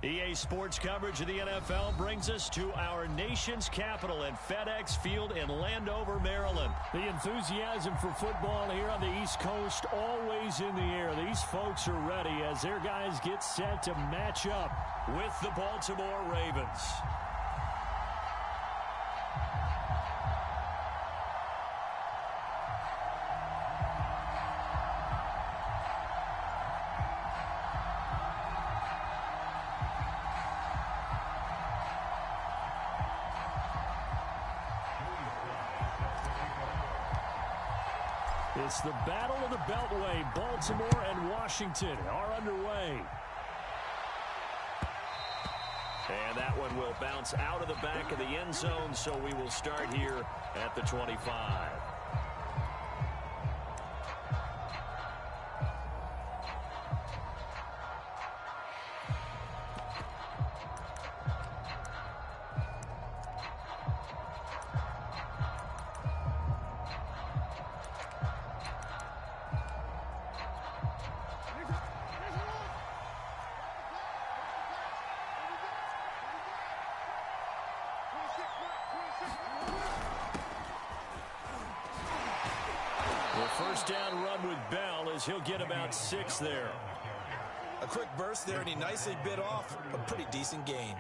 EA Sports coverage of the NFL brings us to our nation's capital at FedEx Field in Landover, Maryland. The enthusiasm for football here on the East Coast always in the air. These folks are ready as their guys get set to match up with the Baltimore Ravens. It's the Battle of the Beltway. Baltimore and Washington are underway. And that one will bounce out of the back of the end zone, so we will start here at the 25. First down run with Bell as he'll get about 6 there. A quick burst there, and he nicely bit off a pretty decent gain.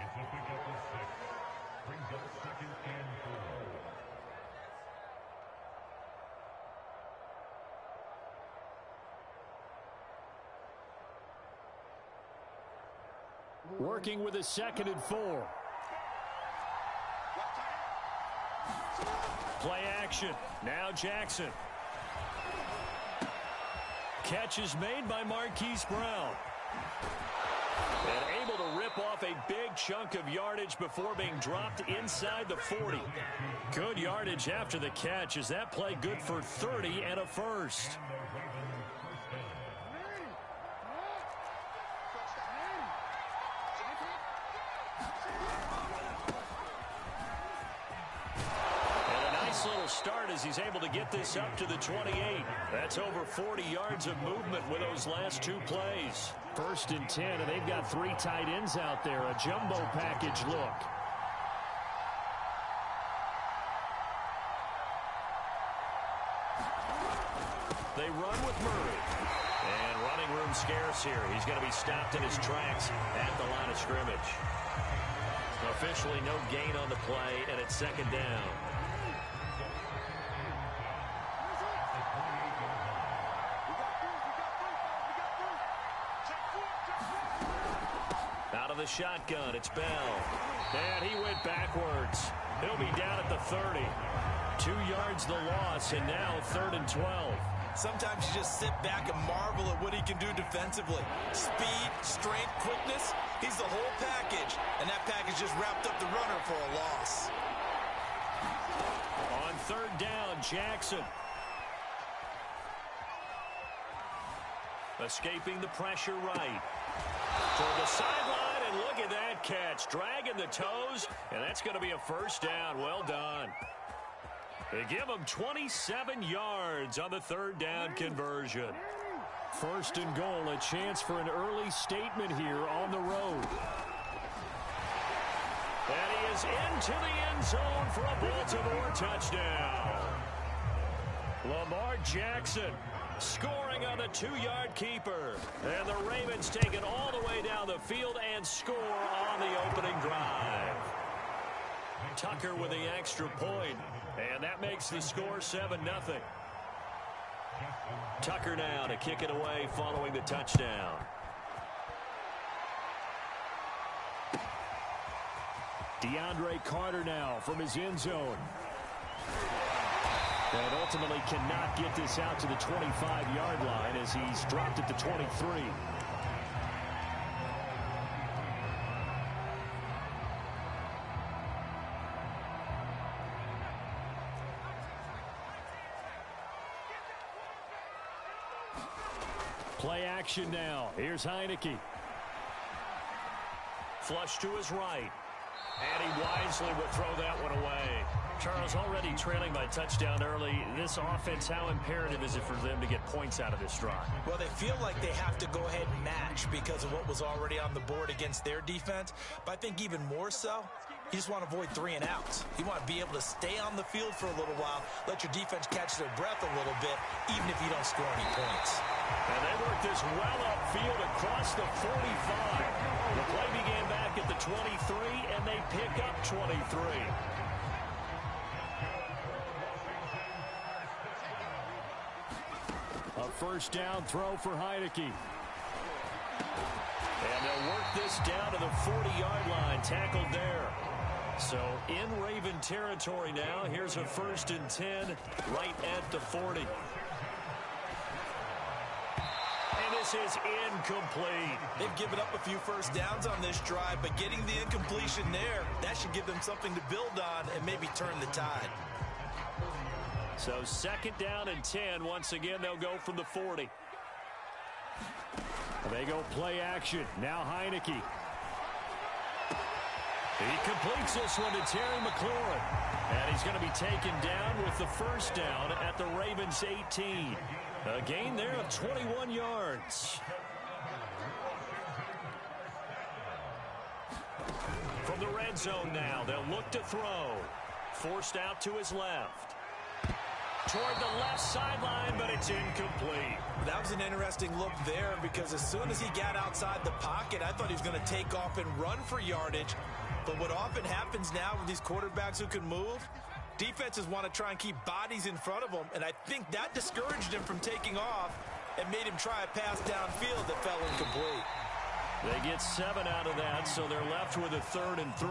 Working with a 2nd and 4. Play action. Now Jackson. Catch is made by Marquise Brown. And able to rip off a big chunk of yardage before being dropped inside the 40. Good yardage after the catch. Is that play good for 30 and a first? Little start as he's able to get this up to the 28. That's over 40 yards of movement with those last 2 plays. 1st and 10, and they've got 3 tight ends out there. A jumbo package look. They run with Murray. And running room scarce here. He's going to be stopped in his tracks at the line of scrimmage. Officially no gain on the play, and it's 2nd down. Out of the shotgun, it's Bell. And he went backwards. He'll be down at the 30. 2 yards the loss, and now 3rd and 12. Sometimes you just sit back and marvel at what he can do defensively. Speed, strength, quickness. He's the whole package. And that package just wrapped up the runner for a loss. On 3rd down, Jackson. Escaping the pressure right. Toward the sideline, and look at that catch. Dragging the toes, and that's going to be a 1st down. Well done. They give him 27 yards on the 3rd down conversion. 1st and goal, a chance for an early statement here on the road. And he is into the end zone for a Baltimore touchdown. Lamar Jackson scoring on the 2-yard keeper. And the Ravens take it all the way down the field and score on the opening drive. Tucker with the extra point. And that makes the score 7-0. Tucker now to kick it away following the touchdown. DeAndre Carter now from his end zone. And ultimately cannot get this out to the 25-yard line as he's dropped at the 23. Play action now. Here's Heineke. Flush to his right. And he wisely will throw that one away. Charles, already trailing by touchdown early. This offense, how imperative is it for them to get points out of this drive? Well, they feel like they have to go ahead and match because of what was already on the board against their defense. But I think even more so, you just want to avoid 3 and outs. You want to be able to stay on the field for a little while, let your defense catch their breath a little bit, even if you don't score any points. And they work this well upfield across the 45. The play began back at the 23, and they pick up 23. A first down throw for Heineke. And they'll work this down to the 40-yard line, tackled there. So in Raven territory now. Here's a 1st and 10 right at the 40. And this is incomplete. They've given up a few first downs on this drive, but getting the incompletion there, that should give them something to build on and maybe turn the tide. So 2nd down and 10. Once again, they'll go from the 40. They go play action. Now Heineke. He completes this one to Terry McLaurin. And he's going to be taken down with the first down at the Ravens 18. A gain there of 21 yards. From the red zone now, they'll look to throw. Forced out to his left. Toward the left sideline, but it's incomplete. That was an interesting look there because as soon as he got outside the pocket, I thought he was going to take off and run for yardage. But what often happens now with these quarterbacks who can move, defenses want to try and keep bodies in front of them, and I think that discouraged him from taking off and made him try a pass downfield that fell incomplete. They get 7 out of that, so they're left with a 3rd and 3.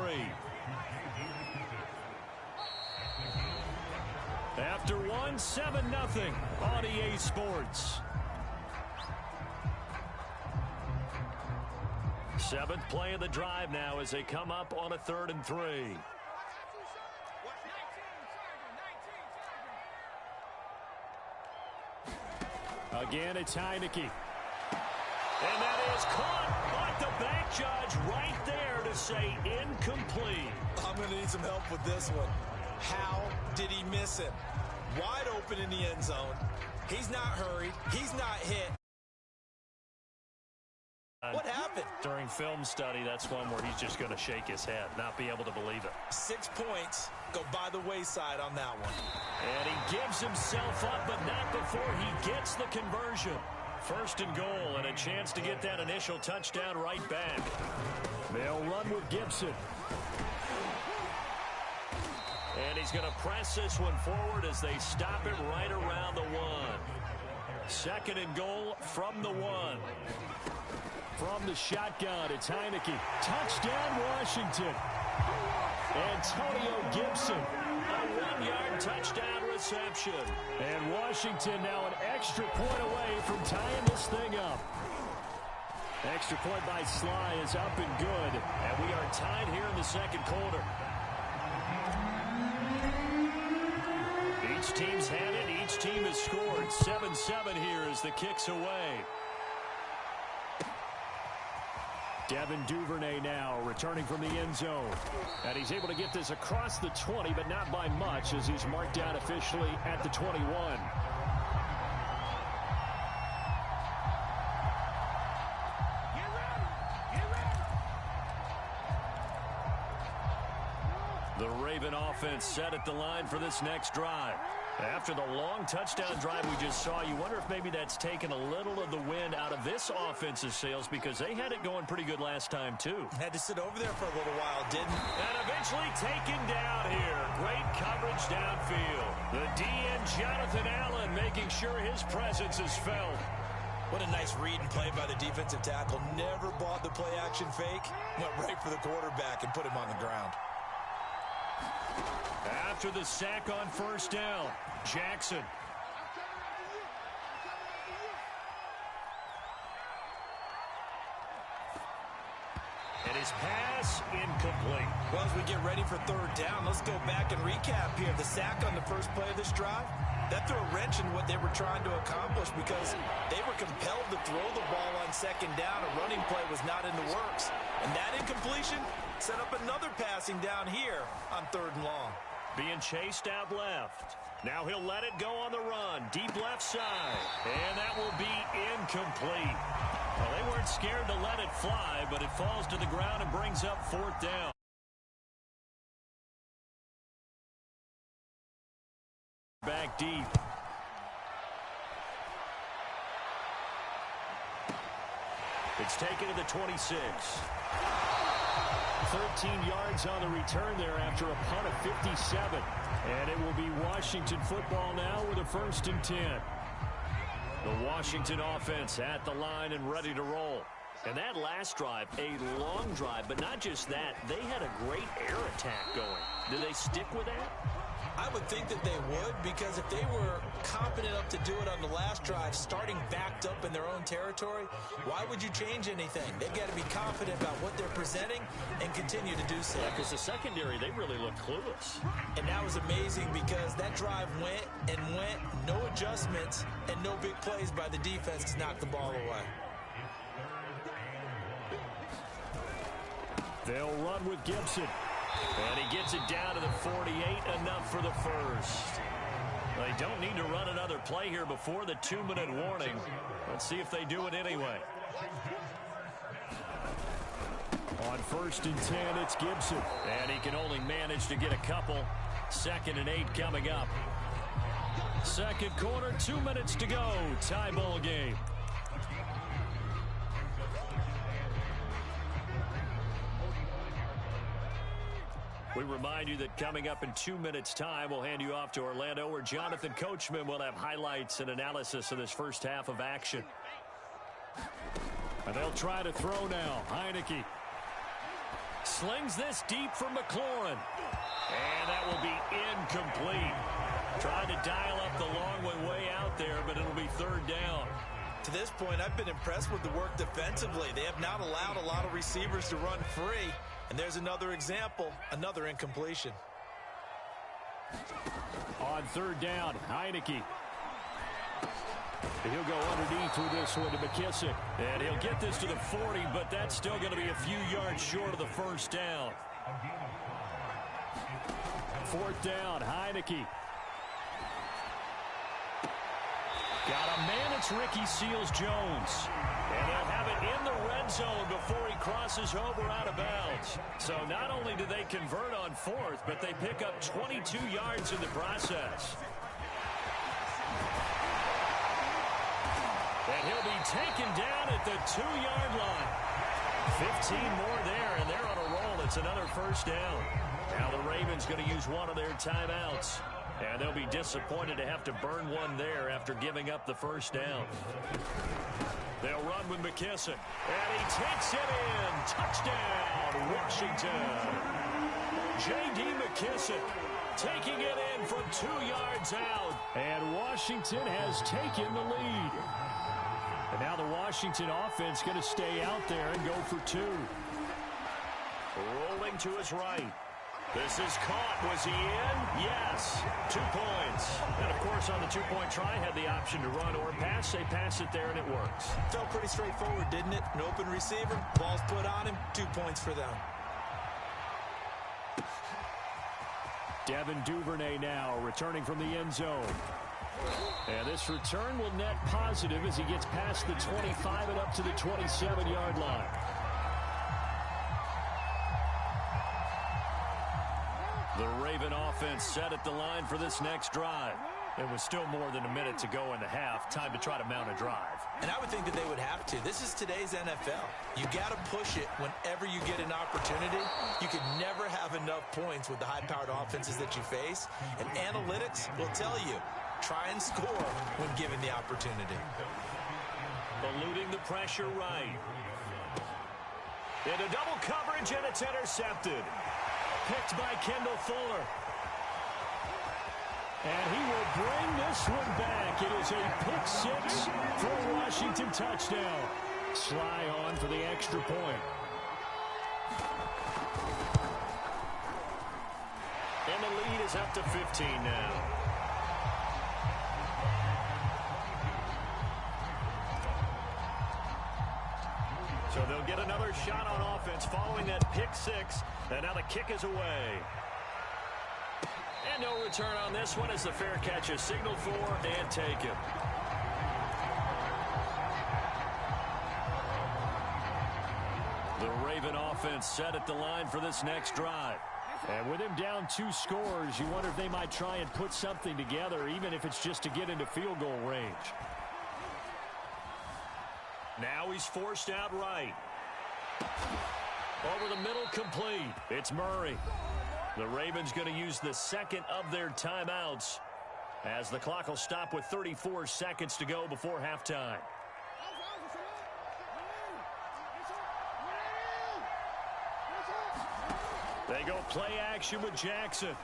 After 1, 7-0 on EA Sports. 7th play of the drive now as they come up on a 3rd and 3. Again, it's Heineke. And that is caught, but the back judge right there to say incomplete. I'm going to need some help with this one. How did he miss him? Wide open in the end zone. He's not hurried. He's not hit. What happened? During film study, that's one where he's just going to shake his head, not be able to believe it. 6 points go by the wayside on that one. And he gives himself up, but not before he gets the conversion. 1st and goal, and a chance to get that initial touchdown right back. They'll run with Gibson. And he's going to press this one forward as they stop it right around the 1. 2nd and goal from the 1. From the shotgun, it's Heineke. Touchdown, Washington. Antonio Gibson. A 1-yard touchdown reception. And Washington now an extra point away from tying this thing up. Extra point by Sly is up and good. And we are tied here in the 2nd quarter. Each team's had it. Each team has scored. 7-7 here as the kick's away. Devin Duvernay now returning from the end zone. And he's able to get this across the 20, but not by much as he's marked down officially at the 21. The Raven offense set at the line for this next drive. After the long touchdown drive we just saw, you wonder if maybe that's taken a little of the wind out of this offensive sails because they had it going pretty good last time, too. Had to sit over there for a little while, didn't? And eventually taken down here. Great coverage downfield. The DN, Jonathan Allen, making sure his presence is felt. What a nice read and play by the defensive tackle. Never bought the play-action fake. Went right for the quarterback and put him on the ground. After the sack on 1st down, Jackson. And his pass incomplete. Well, as we get ready for 3rd down, let's go back and recap here. The sack on the first play of this drive, that threw a wrench in what they were trying to accomplish because they were compelled to throw the ball on 2nd down. A running play was not in the works. And that incompletion set up another passing down here on 3rd and long. being chased out left. Now he'll let it go on the run. Deep left side. And that will be incomplete. Well, they weren't scared to let it fly, but it falls to the ground and brings up 4th down. Back deep. It's taken to the 26. 13 yards on the return there after a punt of 57. And it will be Washington football now with a 1st and 10. The Washington offense at the line and ready to roll. And that last drive, a long drive, but not just that. They had a great air attack going. Do they stick with that? I would think that they would, because if they were confident enough to do it on the last drive, starting backed up in their own territory, why would you change anything? They've got to be confident about what they're presenting and continue to do so. Yeah, because the secondary, they really looked clueless. And that was amazing because that drive went and went, no adjustments, and no big plays by the defense to knock the ball away. They'll run with Gibson. And he gets it down to the 48, enough for the first. They don't need to run another play here before the 2-minute warning. Let's see if they do it anyway. On 1st and 10, it's Gibson. And he can only manage to get a couple. 2nd and 8 coming up. Second quarter, 2 minutes to go. Tie ball game. We remind you that coming up in 2 minutes' time, we'll hand you off to Orlando, where Jonathan Coachman will have highlights and analysis of this first half of action. And they'll try to throw now. Heineke slings this deep for McLaurin. And that will be incomplete. Trying to dial up the long way out there, but it'll be 3rd down. To this point, I've been impressed with the work defensively. They have not allowed a lot of receivers to run free. And there's another example, another incompletion. On 3rd down, Heineke. He'll go underneath with this one to McKissick. And he'll get this to the 40, but that's still going to be a few yards short of the 1st down. 4th down, Heineke. Got a man, it's Ricky Seals-Jones. And they'll have it in the red zone before he crosses over out of bounds. So not only do they convert on 4th, but they pick up 22 yards in the process. And he'll be taken down at the 2-yard line. 15 more there, and they're on a roll. It's another 1st down. Now the Ravens going to use one of their timeouts. And they'll be disappointed to have to burn one there after giving up the 1st down. They'll run with McKissick. And he takes it in. Touchdown, Washington. J.D. McKissick taking it in from 2 yards out. And Washington has taken the lead. And now the Washington offense going to stay out there and go for 2. Rolling to his right. This is caught. Was he in? Yes. 2 points. And, of course, on the 2-point try, had the option to run or pass. They pass it there, and it works. Felt pretty straightforward, didn't it? An open receiver, ball's put on him, 2 points for them. Devin Duvernay now returning from the end zone. And this return will net positive as he gets past the 25 and up to the 27-yard line. The Raven offense set at the line for this next drive. It was still more than a minute to go in the half. Time to try to mount a drive. And I would think that they would have to. This is today's NFL. You got to push it whenever you get an opportunity. You can never have enough points with the high-powered offenses that you face. And analytics will tell you, try and score when given the opportunity. Eluding the pressure right. Into double coverage, and it's intercepted. Picked by Kendall Fuller. And he will bring this one back. It is a pick 6 for a Washington touchdown. Sly on for the extra point. And the lead is up to 15 now. So they'll get another shot on offense following that pick 6. And now the kick is away. And no return on this one as the fair catch is signaled for and taken. The Raven offense set at the line for this next drive. And with him down 2 scores, you wonder if they might try and put something together, even if it's just to get into field goal range. Now he's forced out right. Over the middle, complete. It's Murray. The Ravens going to use the second of their timeouts as the clock will stop with 34 seconds to go before halftime. They go play action with Jackson.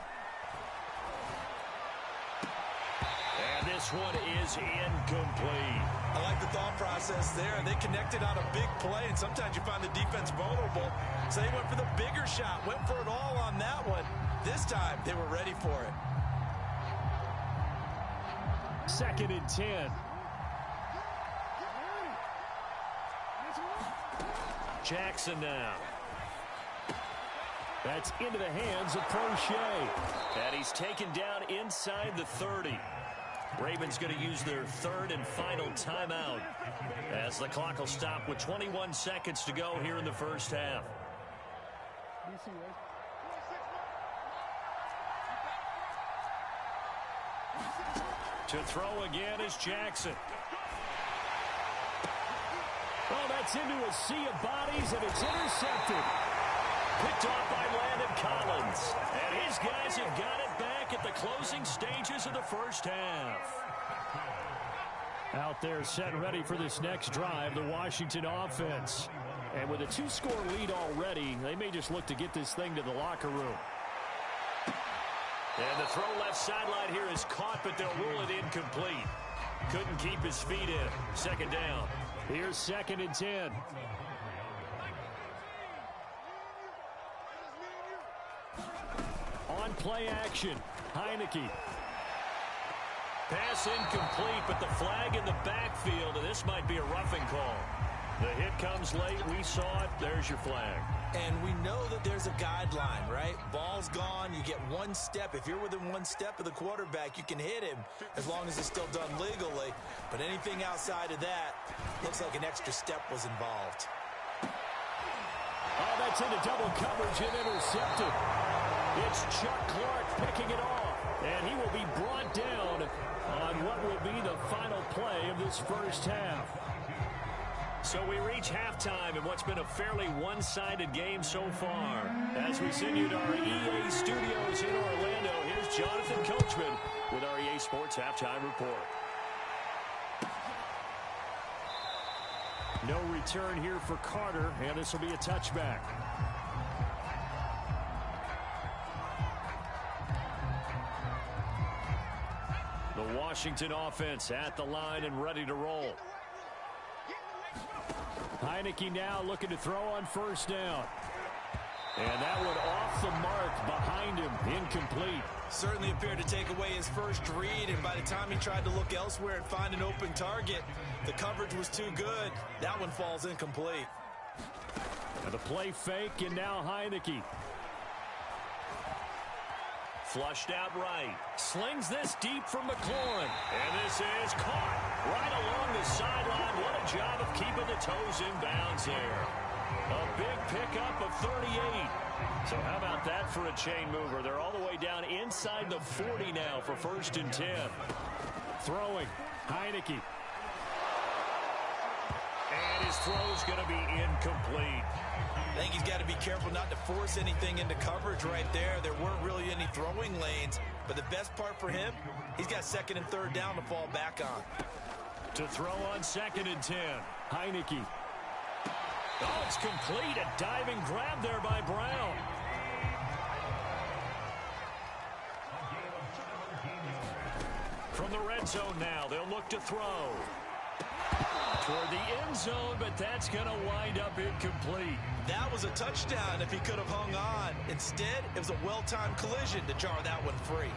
And this one is incomplete. I like the thought process there. They connected on a big play, and sometimes you find the defense vulnerable. So they went for the bigger shot, went for it all on that one. This time, they were ready for it. 2nd and 10. Jackson now. That's into the hands of Prochet. And he's taken down inside the 30. Ravens going to use their 3rd and final timeout as the clock will stop with 21 seconds to go here in the first half. To throw again is Jackson. Oh, that's into a sea of bodies, and it's intercepted. Picked off by Landon Collins. And his guys have got it back at the closing stages of the first half. Out there set ready for this next drive, the Washington offense. And with a 2-score lead already, they may just look to get this thing to the locker room. And the throw left sideline here is caught, but they'll rule it incomplete. Couldn't keep his feet in. 2nd down. Here's 2nd and 10. On play action, Heineke. Pass incomplete, but the flag in the backfield, and this might be a roughing call. The hit comes late. We saw it. There's your flag. And we know that there's a guideline, right? Ball's gone. You get 1 step. If you're within 1 step of the quarterback, you can hit him as long as it's still done legally. But anything outside of that, looks like an extra step was involved. Oh, that's into double coverage and intercepted. It's Chuck Clark picking it off. And he will be brought down on what will be the final play of this first half. So we reach halftime in what's been a fairly one-sided game so far. As we send you to our EA studios in Orlando, here's Jonathan Coachman with our EA Sports Halftime Report. No return here for Carter, and this will be a touchback. The Washington offense at the line and ready to roll. Heineke now looking to throw on 1st down. And that one off the mark behind him, incomplete. Certainly appeared to take away his first read, and by the time he tried to look elsewhere and find an open target, the coverage was too good. That one falls incomplete. And the play fake, and now Heineke. Flushed out right. Slings this deep from McLaurin. And this is caught right along the sideline. What a job of keeping the toes in bounds there. A big pickup of 38. So how about that for a chain mover? They're all the way down inside the 40 now for 1st and 10. Throwing, Heineke. And his throw's going to be incomplete. I think he's got to be careful not to force anything into coverage right there. There weren't really any throwing lanes, but the best part for him, he's got 2nd and 3rd down to fall back on. To throw on 2nd and 10. Heineke. Oh, it's complete. A diving grab there by Brown. From the red zone now, they'll look to throw. Toward the end zone, but that's going to wind up incomplete. That was a touchdown if he could have hung on. Instead, it was a well-timed collision to jar that one free.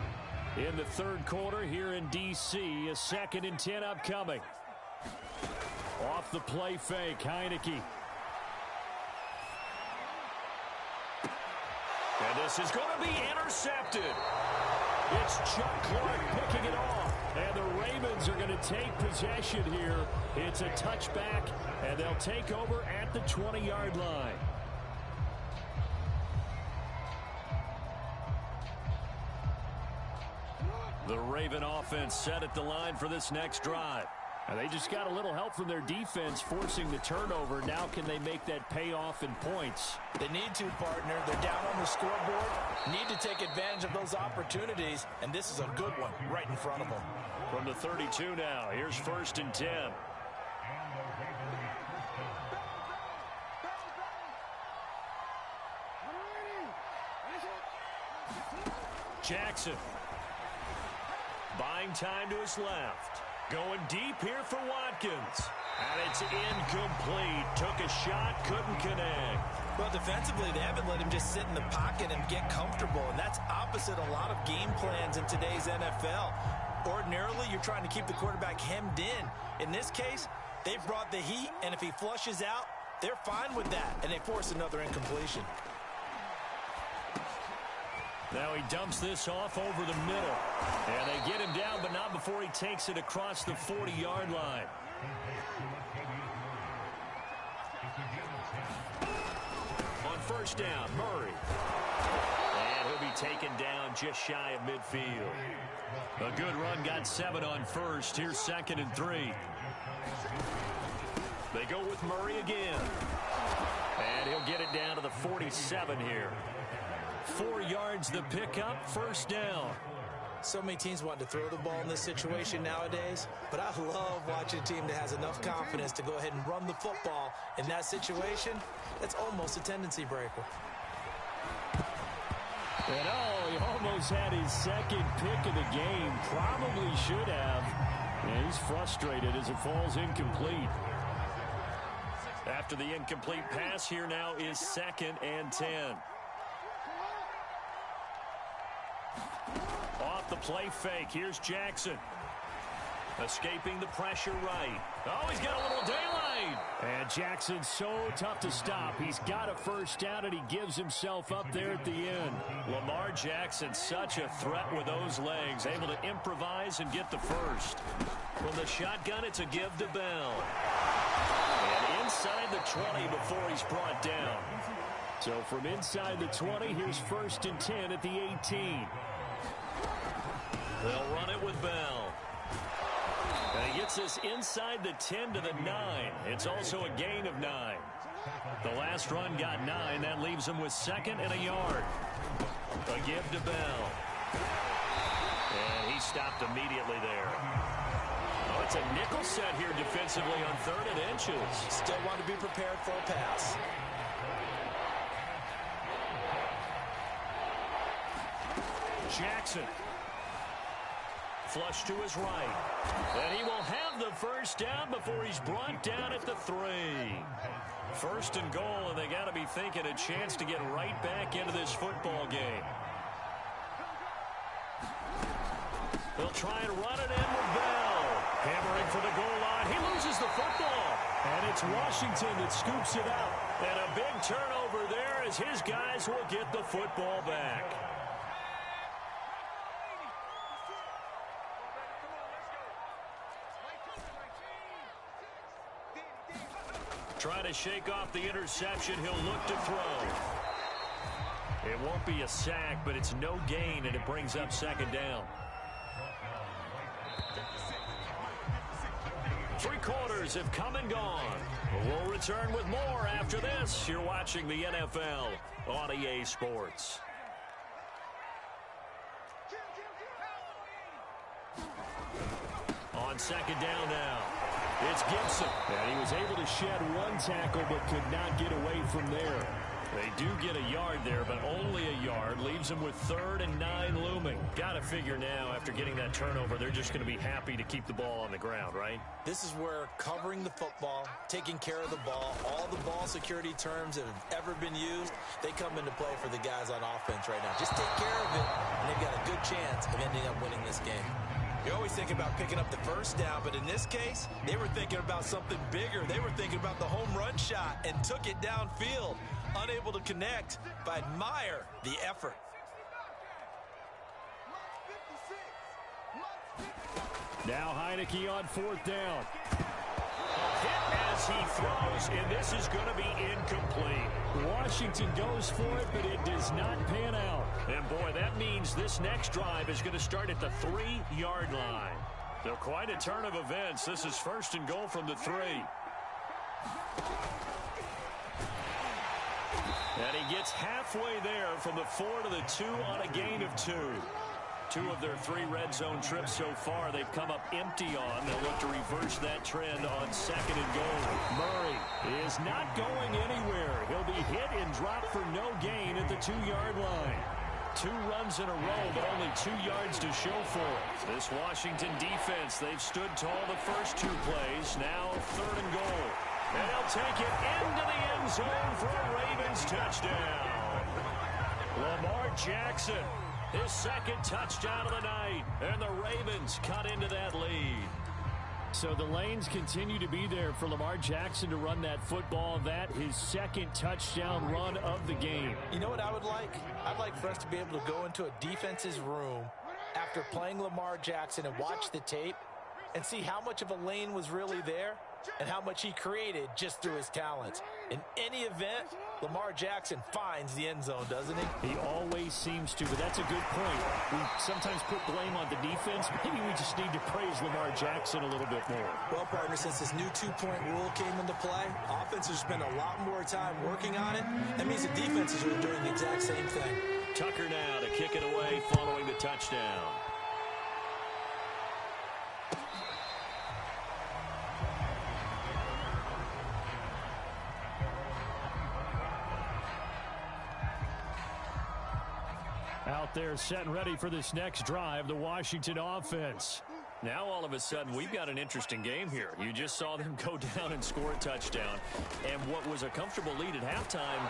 In the 3rd quarter here in D.C., a 2nd and 10 upcoming. Off the play fake, Heineke. And this is going to be intercepted. It's Chuck Clark picking it off. And the Ravens are going to take possession here. It's a touchback, and they'll take over at the 20-yard line. The Raven offense set at the line for this next drive. And they just got a little help from their defense forcing the turnover. Now can they make that pay off in points? They need to, partner. They're down on the scoreboard. Need to take advantage of those opportunities. And this is a good one right in front of them. From the 32 now, here's 1st and 10. Jackson. Buying time to his left. Going deep here for Watkins. And it's incomplete. Took a shot, couldn't connect. Well, defensively, they haven't let him just sit in the pocket and get comfortable. And that's opposite a lot of game plans in today's NFL. Ordinarily, you're trying to keep the quarterback hemmed in. In this case, they've brought the heat, and if he flushes out, they're fine with that. And they force another incompletion. Now he dumps this off over the middle. And they get him down, but not before he takes it across the 40-yard line. On 1st down, Murray. And he'll be taken down just shy of midfield. A good run, got 7 on 1st. Here's 2nd and 3. They go with Murray again. And he'll get it down to the 47 here. 4 yards the pickup, 1st down. So many teams want to throw the ball in this situation nowadays, but I love watching a team that has enough confidence to go ahead and run the football. In that situation, that's almost a tendency breaker. And he almost had his 2nd pick of the game. Probably should have. And he's frustrated as it falls incomplete. After the incomplete pass, here now is 2nd and 10. Off the play fake. Here's Jackson. Escaping the pressure right. Oh, he's got a little daylight. And Jackson's so tough to stop. He's got a 1st down, and he gives himself up there at the end. Lamar Jackson, such a threat with those legs. Able to improvise and get the 1st. From the shotgun, it's a give to Bell. And inside the 20 before he's brought down. So from inside the 20, here's 1st and 10 at the 18. They'll run it with Bell. And he gets this inside the 10 to the 9. It's also a gain of 9. The last run got 9. That leaves him with 2nd and a yard. A give to Bell. And he stopped immediately there. Oh, it's a nickel set here defensively on 3rd and inches. Still want to be prepared for a pass. Jackson. Flush to his right. And he will have the 1st down before he's brought down at the 3. 1st and goal, and they got to be thinking a chance to get right back into this football game. They'll try and run it in with Bell. Hammering for the goal line. He loses the football. And it's Washington that scoops it out. And a big turnover there as his guys will get the football back. Trying to shake off the interception. He'll look to throw. It won't be a sack, but it's no gain, and it brings up 2nd down. 3 quarters have come and gone. We'll return with more after this. You're watching the NFL on EA Sports. On 2nd down now. It's Gibson. And he was able to shed 1 tackle but could not get away from there. They do get a yard there, but only a yard. Leaves them with 3rd and 9 looming. Got to figure now, after getting that turnover, they're just going to be happy to keep the ball on the ground, right? This is where covering the football, taking care of the ball, all the ball security terms that have ever been used, they come into play for the guys on offense right now. Just take care of it, and they've got a good chance of ending up winning this game. You always think about picking up the 1st down, but in this case, they were thinking about something bigger. They were thinking about the home run shot and took it downfield. Unable to connect, but I admire the effort. Now Heineke on 4th down. Hit as he throws, and this is going to be incomplete. Washington goes for it, but it does not pan out. And boy, that means this next drive is going to start at the 3-yard line. So quite a turn of events. This is 1st and goal from the 3. And he gets halfway there from the 4 to the 2 on a gain of 2. 2 of their 3 red zone trips so far they've come up empty on. They'll look to reverse that trend on 2nd and goal. Murray is not going anywhere. He'll be hit and dropped for no gain at the 2-yard line. 2 runs in a row, but only 2 yards to show for it. This Washington defense, they've stood tall the first 2 plays. Now 3rd and goal. And he'll take it into the end zone for a Ravens touchdown. Lamar Jackson, his 2nd touchdown of the night. And the Ravens cut into that lead. So the lanes continue to be there for Lamar Jackson to run that football. That his 2nd touchdown run of the game. You know what I would like? I'd like for us to be able to go into a defense's room after playing Lamar Jackson and watch the tape and see how much of a lane was really there and how much he created just through his talents. In any event, Lamar Jackson finds the end zone, doesn't he? He always seems to, but that's a good point. We sometimes put blame on the defense. Maybe we just need to praise Lamar Jackson a little bit more. Well, partner, since this new 2-point rule came into play, offenses spend a lot more time working on it. That means the defenses are doing the exact same thing. Tucker now to kick it away following the touchdown. Out there set and ready for this next drive, the Washington offense. Now all of a sudden we've got an interesting game here. You just saw them go down and score a touchdown. And what was a comfortable lead at halftime,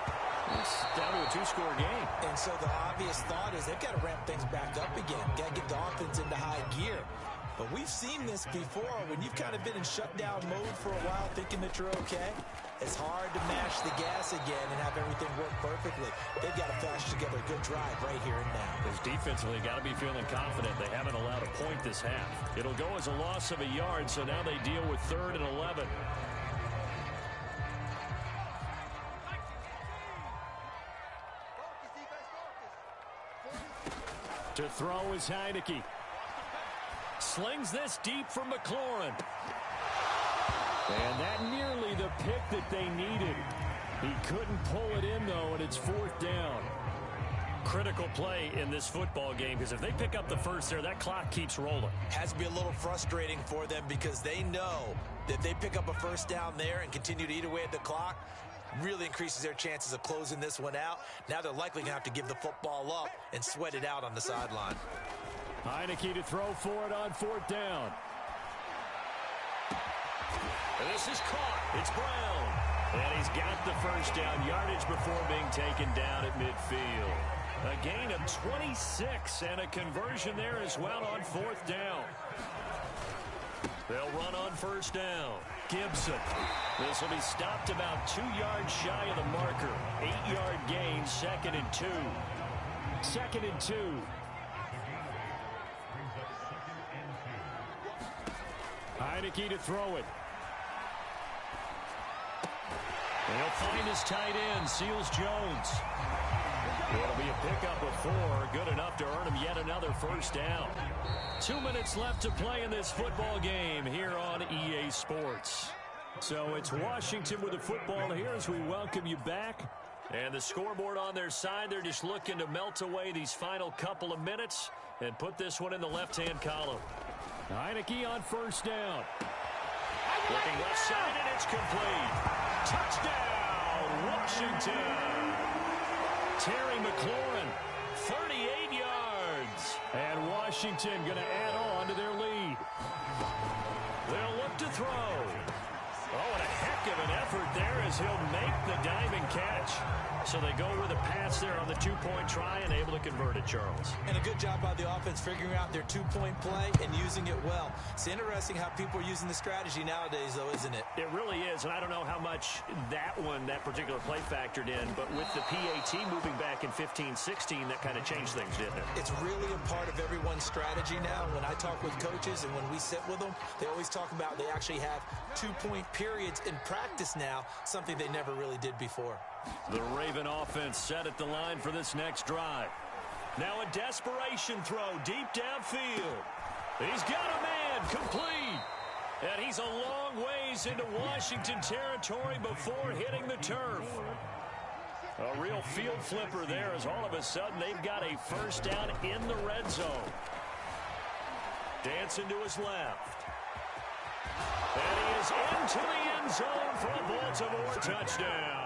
it's down to a 2-score game. And so the obvious thought is they've got to ramp things back up again. Got to get the offense into high gear. But we've seen this before when you've kind of been in shutdown mode for a while thinking that you're okay. It's hard to mash the gas again and have everything work perfectly. They've got to flash together a good drive right here and now. Because defensively, got to be feeling confident. They haven't allowed a point this half. It'll go as a loss of a yard, so now they deal with 3rd and 11. To throw is Heineke. Slings this deep for McLaurin. And that nearly the pick that they needed. He couldn't pull it in, though, and it's 4th down. Critical play in this football game, because if they pick up the first there, that clock keeps rolling. Has to be a little frustrating for them because they know that if they pick up a 1st down there and continue to eat away at the clock, really increases their chances of closing this one out. Now they're likely going to have to give the football up and sweat it out on the sideline. Heineke to throw for it on 4th down. And this is caught. It's Brown. And he's got the 1st down yardage before being taken down at midfield. A gain of 26 and a conversion there as well on 4th down. They'll run on 1st down. Gibson. This will be stopped about 2 yards shy of the marker. 8-yard gain, 2nd and 2. 2nd and 2. Heineke to throw it. And he'll find his tight end, Seals Jones. It'll be a pickup of 4, good enough to earn him yet another 1st down. 2 minutes left to play in this football game here on EA Sports. So it's Washington with the football here as we welcome you back. And the scoreboard on their side, they're just looking to melt away these final couple of minutes and put this one in the left-hand column. Heineke on 1st down. Looking left side, and it's complete. Touchdown, Washington. Terry McLaurin, 38 yards. And Washington going to add on to their lead. They'll look to throw. Oh, and a heck of an effort there as as he'll make the diving catch. So they go with a pass there on the two-point try and able to convert it, Charles. And a good job by the offense figuring out their two-point play and using it well. It's interesting how people are using the strategy nowadays, though, isn't it? It really is, and I don't know how much that particular play factored in, but with the PAT moving back in 15-16, that kind of changed things, didn't it? It's really a part of everyone's strategy now. When I talk with coaches and when we sit with them, they always talk about they actually have two-point periods in practice now, something they never really did before. The Raven offense set at the line for this next drive. Now a desperation throw deep downfield. He's got a man complete. And he's a long ways into Washington territory before hitting the turf. A real field flipper there as all of a sudden they've got a first down in the red zone. Dancing to his left. And he is into the end zone for a Baltimore touchdown.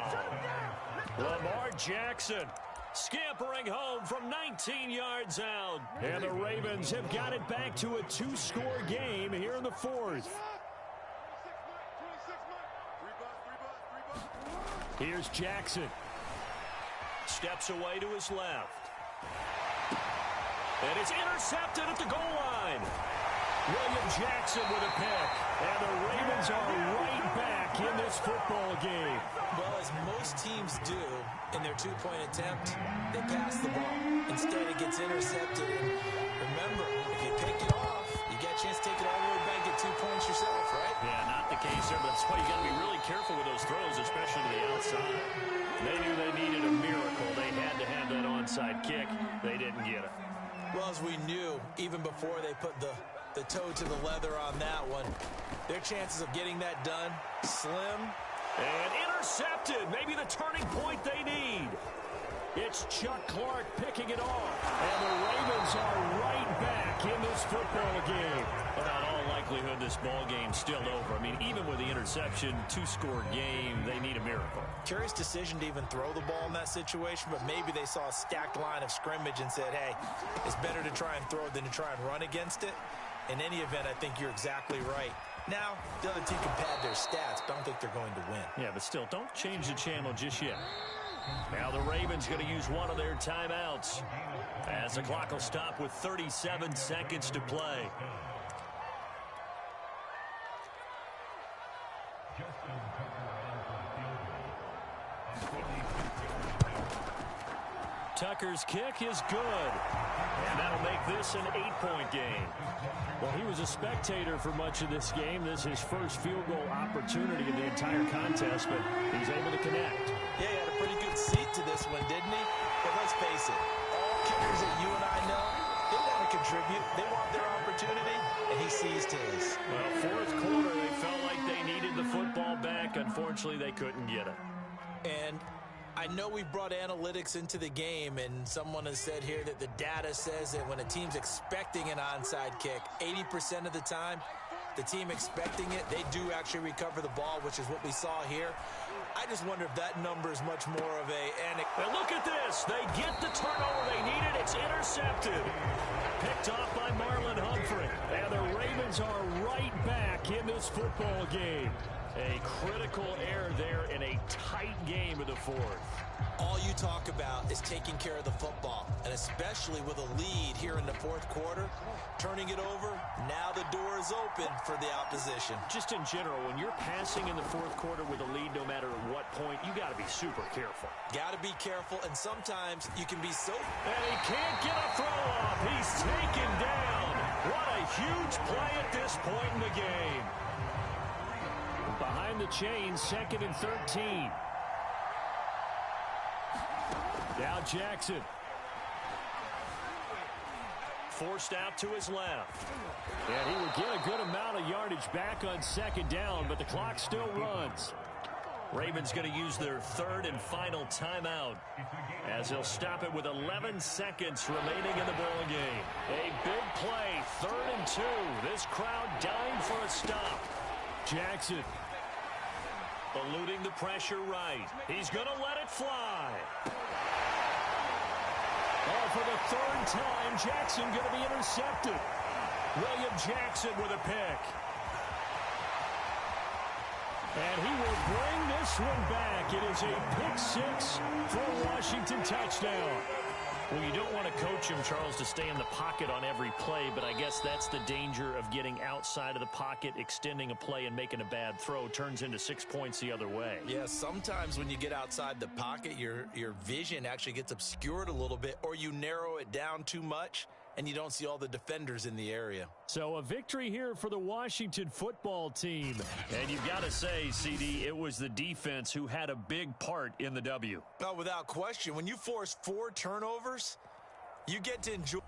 Lamar Jackson scampering home from 19 yards out. And the Ravens have got it back to a two-score game here in the fourth. Here's Jackson. Steps away to his left. And it's intercepted at the goal line. William Jackson with a pick. And the Ravens are right back in this football game. Well, as most teams do in their two-point attempt, they pass the ball. Instead, it gets intercepted. And remember, if you pick it off, you get a chance to take it all the way back, get 2 points yourself, right? Yeah, not the case there, but that's why you got to be really careful with those throws, especially to the outside. They knew they needed a miracle. They had to have that onside kick. They didn't get it. Well, as we knew, even before they put the toe to the leather on that one, their chances of getting that done, slim. And intercepted. Maybe the turning point they need. It's Chuck Clark picking it off. And the Ravens are right back in this football game. But in all likelihood, this ball game's still over. I mean, even with the interception, two-score game, they need a miracle. Curious decision to even throw the ball in that situation, but maybe they saw a stacked line of scrimmage and said, hey, it's better to try and throw than to try and run against it. In any event, I think you're exactly right. Now, the other team can pad their stats, but I don't think they're going to win. Yeah, but still, don't change the channel just yet. Now the Ravens going to use one of their timeouts as the clock will stop with 37 seconds to play. Tucker's kick is good. And that'll make this an 8-point game. Well, he was a spectator for much of this game. This is his first field goal opportunity of the entire contest, but he's able to connect. Yeah, he had a pretty good seat to this one, didn't he? But let's face it, all kickers that you and I know, they want to contribute. They want their opportunity, and he seized his. Well, fourth quarter, they felt like they needed the football back. Unfortunately, they couldn't get it. And I know we brought analytics into the game, and someone has said here that the data says that when a team's expecting an onside kick, 80% of the time, the team expecting it, they do actually recover the ball, which is what we saw here. I just wonder if that number is much more of a... And look at this. They get the turnover they needed. It's intercepted. Picked off by Marlon Humphrey. And the Ravens are right back in this football game. A critical error there in a tight game of the fourth. All you talk about is taking care of the football, and especially with a lead here in the fourth quarter, turning it over, now the door is open for the opposition. Just in general, when you're passing in the fourth quarter with a lead, no matter at what point, you got to be super careful. Got to be careful, and sometimes you can be so... And he can't get a throw off. He's taken down. What a huge play at this point in the game. Behind the chains, 2nd and 13. Now Jackson. Forced out to his left. And he will get a good amount of yardage back on 2nd down, but the clock still runs. Ravens going to use their 3rd and final timeout as they'll stop it with 11 seconds remaining in the ball game. A big play, 3rd and 2. This crowd dying for a stop. Jackson. Eluding the pressure right. He's going to let it fly. Oh, for the 3rd time, Jackson going to be intercepted. William Jackson with a pick. And he will bring this this one back. It is a pick six for a Washington touchdown. Well, you don't want to coach him, Charles, to stay in the pocket on every play, but I guess that's the danger of getting outside of the pocket, extending a play, and making a bad throw. Turns into 6 points the other way. Yeah, sometimes when you get outside the pocket, your vision actually gets obscured a little bit, or you narrow it down too much, and you don't see all the defenders in the area. So a victory here for the Washington football team. And you've got to say, CD, it was the defense who had a big part in the W. Oh, without question. When you force 4 turnovers, you get to enjoy.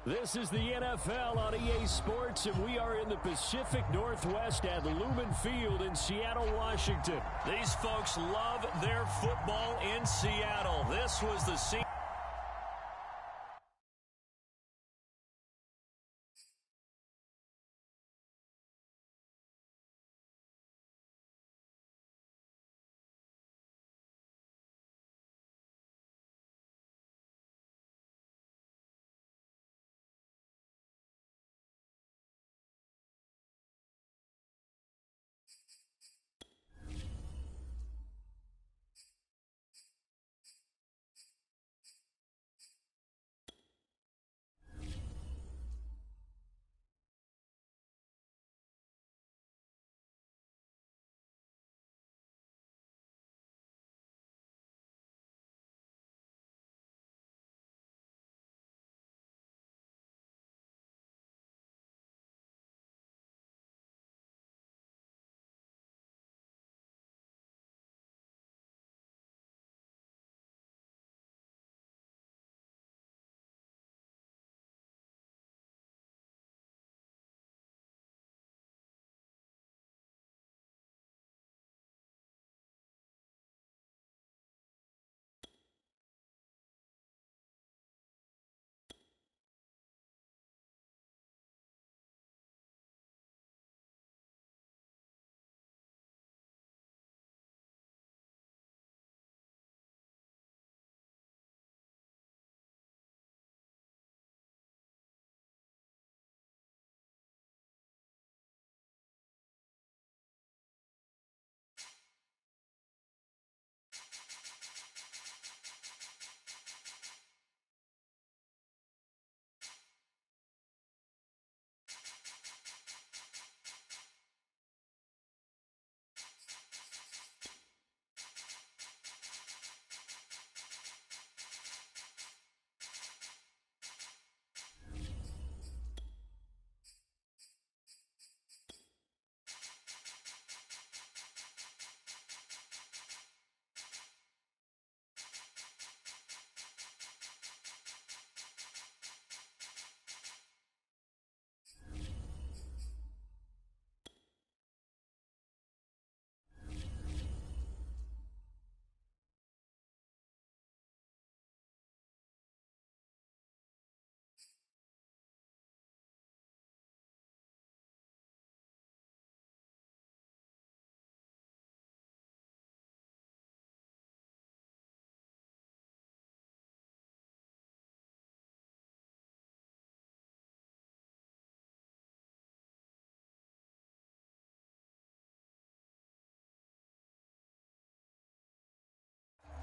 This is the NFL on EA Sports, and we are in the Pacific Northwest at Lumen Field in Seattle, Washington. These folks love their football in Seattle. This was the scene.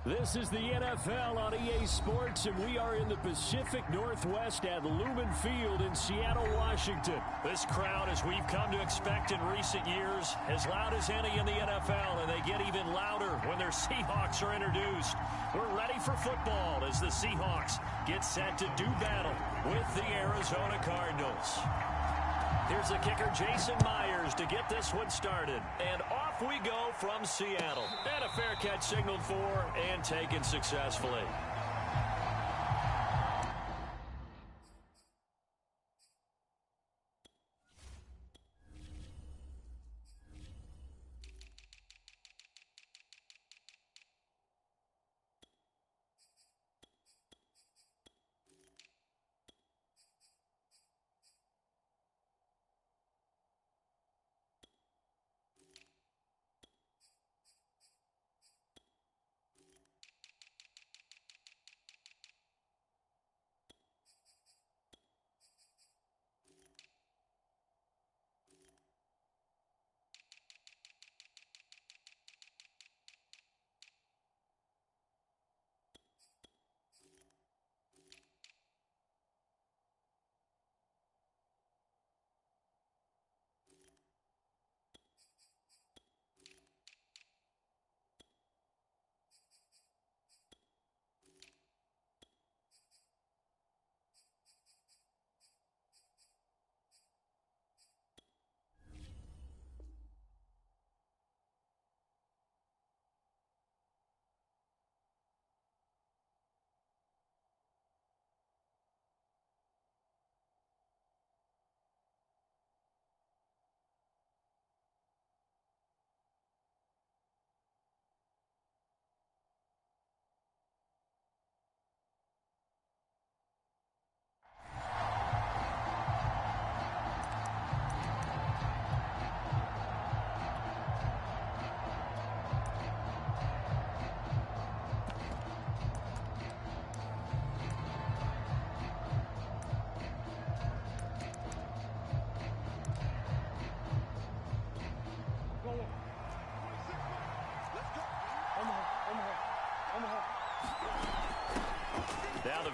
This is the NFL on EA Sports, and we are in the Pacific Northwest at Lumen Field in Seattle, Washington. This crowd, as we've come to expect in recent years, as loud as any in the NFL, and they get even louder when their Seahawks are introduced. We're ready for football as the Seahawks get set to do battle with the Arizona Cardinals. Here's the kicker, Jason Myers, to get this one started. And off we go from Seattle. And a fair catch signaled for and taken successfully.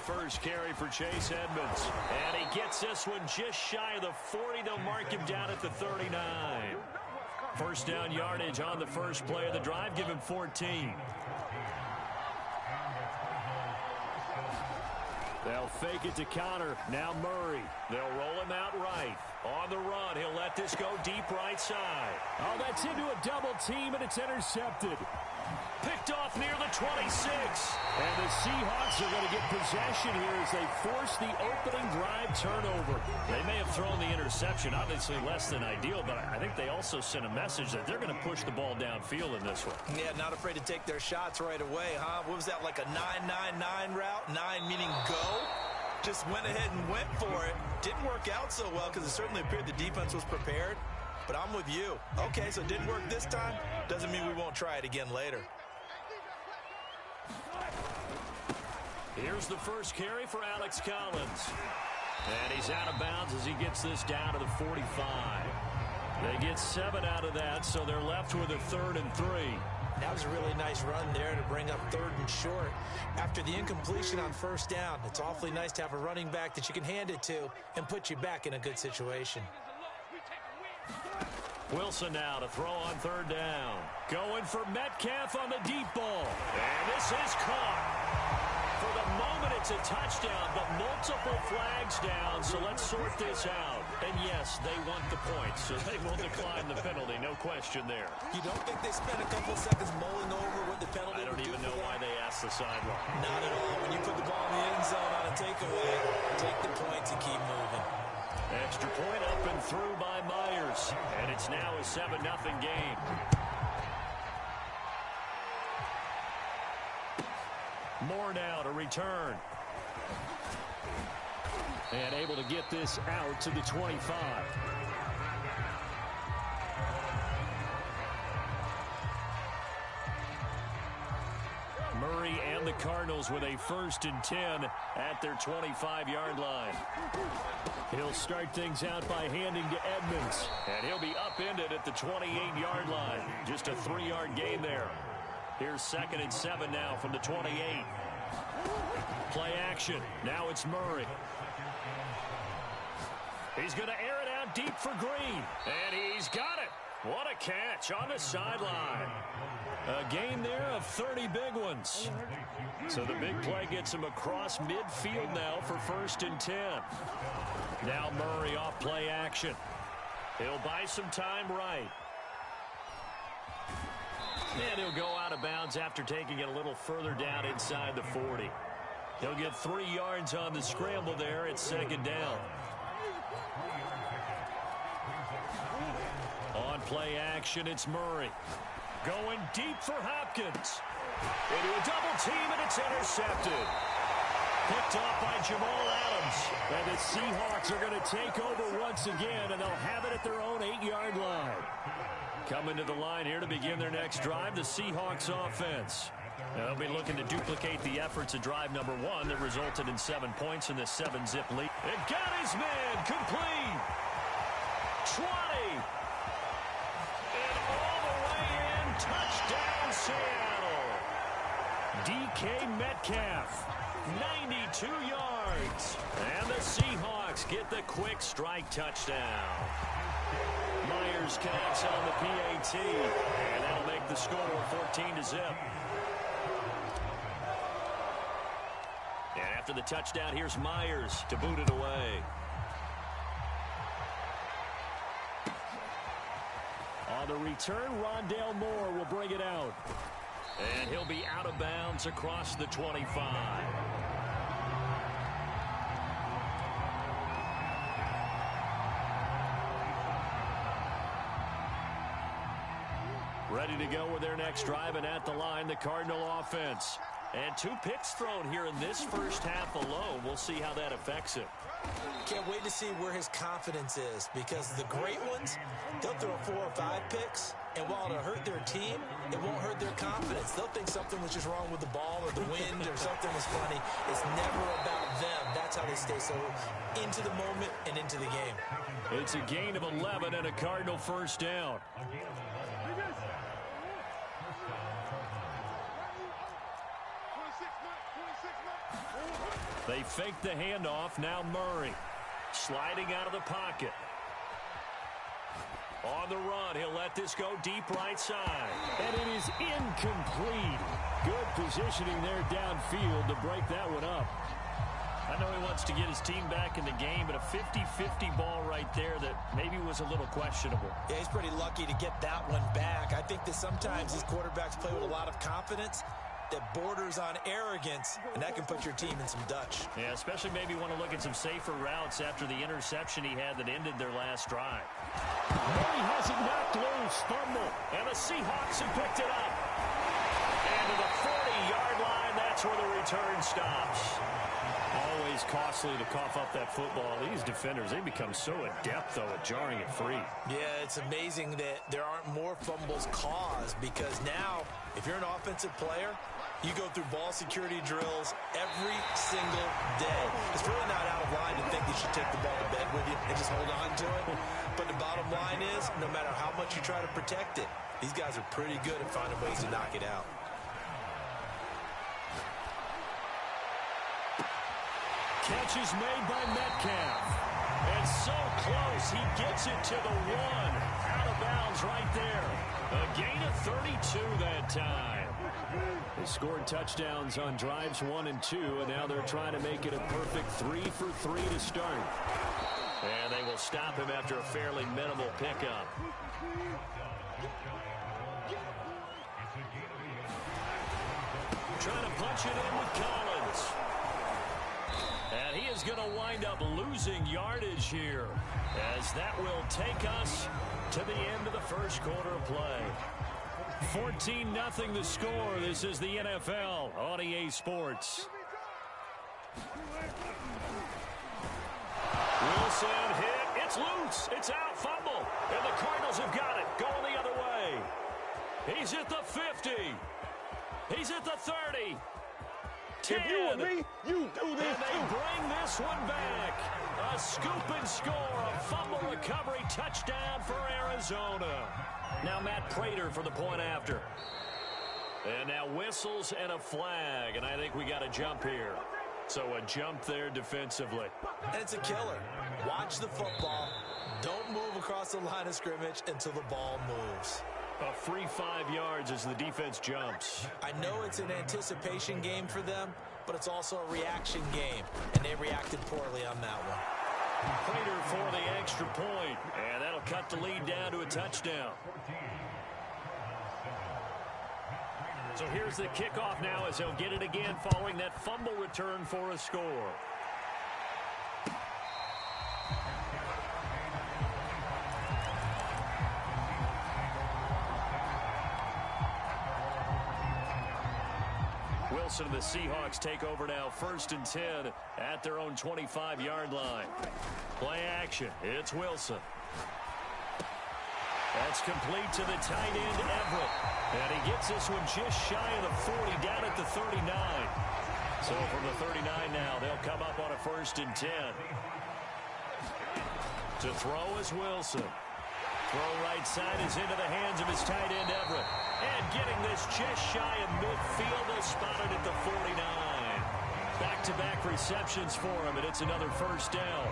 first carry for Chase Edmonds. And he gets this one just shy of the 40. They'll mark him down at the 39. First down yardage on the first play of the drive. Give him 14. They'll fake it to Connor. Now Murray. They'll roll him out right. On the run, he'll let this go deep right side. Oh, that's into a double team, and it's intercepted. Picked off near the 26. And the Seahawks are going to get possession here as they force the opening drive turnover. They may have thrown the interception, obviously less than ideal, but I think they also sent a message that they're going to push the ball downfield in this one. Yeah, not afraid to take their shots right away, huh? What was that, like a 9-9-9 route? 9 meaning go? Just went ahead and went for it. Didn't work out so well because it certainly appeared the defense was prepared. But I'm with you. Okay, so it didn't work this time. Doesn't mean we won't try it again later. Here's the first carry for Alex Collins. And he's out of bounds as he gets this down to the 45. They get 7 out of that, so they're left with a 3rd and 3. That was a really nice run there to bring up 3rd and short. After the incompletion on first down, it's awfully nice to have a running back that you can hand it to and put you back in a good situation. Wilson now to throw on 3rd down. Going for Metcalf on the deep ball. And this is caught. For the moment, it's a touchdown, but multiple flags down, so let's sort this out. And yes, they want the points, so they will decline the penalty, no question there. You don't think they spent a couple seconds mulling over what the penalty I don't even know why they asked the sideline. Not at all. When you put the ball in the end zone on a takeaway, take the points and keep moving. Extra point up and through by Myers, and it's now a 7-0 game. Moore now to return. And able to get this out to the 25. Murray and the Cardinals with a 1st and 10 at their 25-yard line. He'll start things out by handing to Edmonds. And he'll be upended at the 28-yard line. Just a 3-yard gain there. Here's 2nd and 7 now from the 28. Play action. Now it's Murray. He's going to air it out deep for Green. And he's got it. What a catch on the sideline. A gain there of 30 big ones. So the big play gets him across midfield now for 1st and 10. Now Murray off play action. He'll buy some time right. And he'll go out of bounds after taking it a little further down inside the 40. He'll get 3 yards on the scramble there. It's 2nd down. On play action, it's Murray. Going deep for Hopkins. Into a double team, and it's intercepted. Picked off by Jamal Adams. And the Seahawks are going to take over once again, and they'll have it at their own 8-yard line. Coming to the line here to begin their next drive, the Seahawks offense. They'll be looking to duplicate the efforts of drive number 1 that resulted in 7 points in this 7-zip lead. It got his man complete. 20. And all the way in, touchdown Seattle. DK Metcalf, 92 yards. And the Seahawks get the quick strike touchdown. Myers connects on the PAT, and that'll make the score 14-0. And after the touchdown, here's Myers to boot it away. On the return, Rondale Moore will bring it out. And he'll be out of bounds across the 25. Ready to go with their next drive, and at the line, the Cardinal offense. And 2 picks thrown here in this first half alone. We'll see how that affects it. Can't wait to see where his confidence is, because the great ones, they'll throw 4 or 5 picks, and while it'll hurt their team, it won't hurt their confidence. They'll think something was just wrong with the ball or the wind or something was funny. It's never about them. That's how they stay so into the moment and into the game. It's a gain of 11 and a Cardinal first down. They fake the handoff. Now Murray sliding out of the pocket. On the run, he'll let this go deep right side. And it is incomplete. Good positioning there downfield to break that one up. I know he wants to get his team back in the game, but a 50-50 ball right there that maybe was a little questionable. Yeah, he's pretty lucky to get that one back. I think that sometimes these quarterbacks play with a lot of confidence that borders on arrogance, and that can put your team in some Dutch. Yeah, especially maybe want to look at some safer routes after the interception he had that ended their last drive. Murray has it knocked loose. Fumble. And the Seahawks have picked it up. And to the 40-yard line, that's where the return stops. Always costly to cough up that football. These defenders, they become so adept, though, at jarring it free. Yeah, it's amazing that there aren't more fumbles caused, because now, if you're an offensive player, you go through ball security drills every single day. It's really not out of line to think you should take the ball to bed with you and just hold on to it. But the bottom line is, no matter how much you try to protect it, these guys are pretty good at finding ways to knock it out. Catch is made by Metcalf. And so close, he gets it to the one. Out of bounds right there. A gain of 32 that time. They scored touchdowns on drives 1 and 2, and now they're trying to make it a perfect 3 for 3 to start. And they will stop him after a fairly minimal pickup. Trying to punch it in with Collins. And he is going to wind up losing yardage here, as that will take us to the end of the first quarter of play. 14-0 the score. This is the NFL on EA Sports. Wilson hit. It's loose. It's out. Fumble. And the Cardinals have got it. Going the other way. He's at the 50. He's at the 30. 10. If you were me, you do this and they bring this one back. A scoop and score. A fumble recovery touchdown for Arizona. Now Matt Prater for the point after. And now whistles and a flag. And I think we got a jump here. So a jump there defensively. And it's a killer. Watch the football. Don't move across the line of scrimmage until the ball moves. A free 5 yards as the defense jumps. I know it's an anticipation game for them, but it's also a reaction game, and they reacted poorly on that one. Prater for the extra point, and that'll cut the lead down to a touchdown. So here's the kickoff now as he'll get it again following that fumble return for a score. Wilson and the Seahawks take over now, 1st and 10 at their own 25-yard line. Play action. It's Wilson. That's complete to the tight end, Everett. And he gets this one just shy of the 40, down at the 39. So from the 39 now, they'll come up on a 1st and 10. To throw is Wilson. Throw right side is into the hands of his tight end, Everett. And getting this just shy of midfield, they'll spot it at the 49. Back-to-back receptions for him, and it's another 1st down.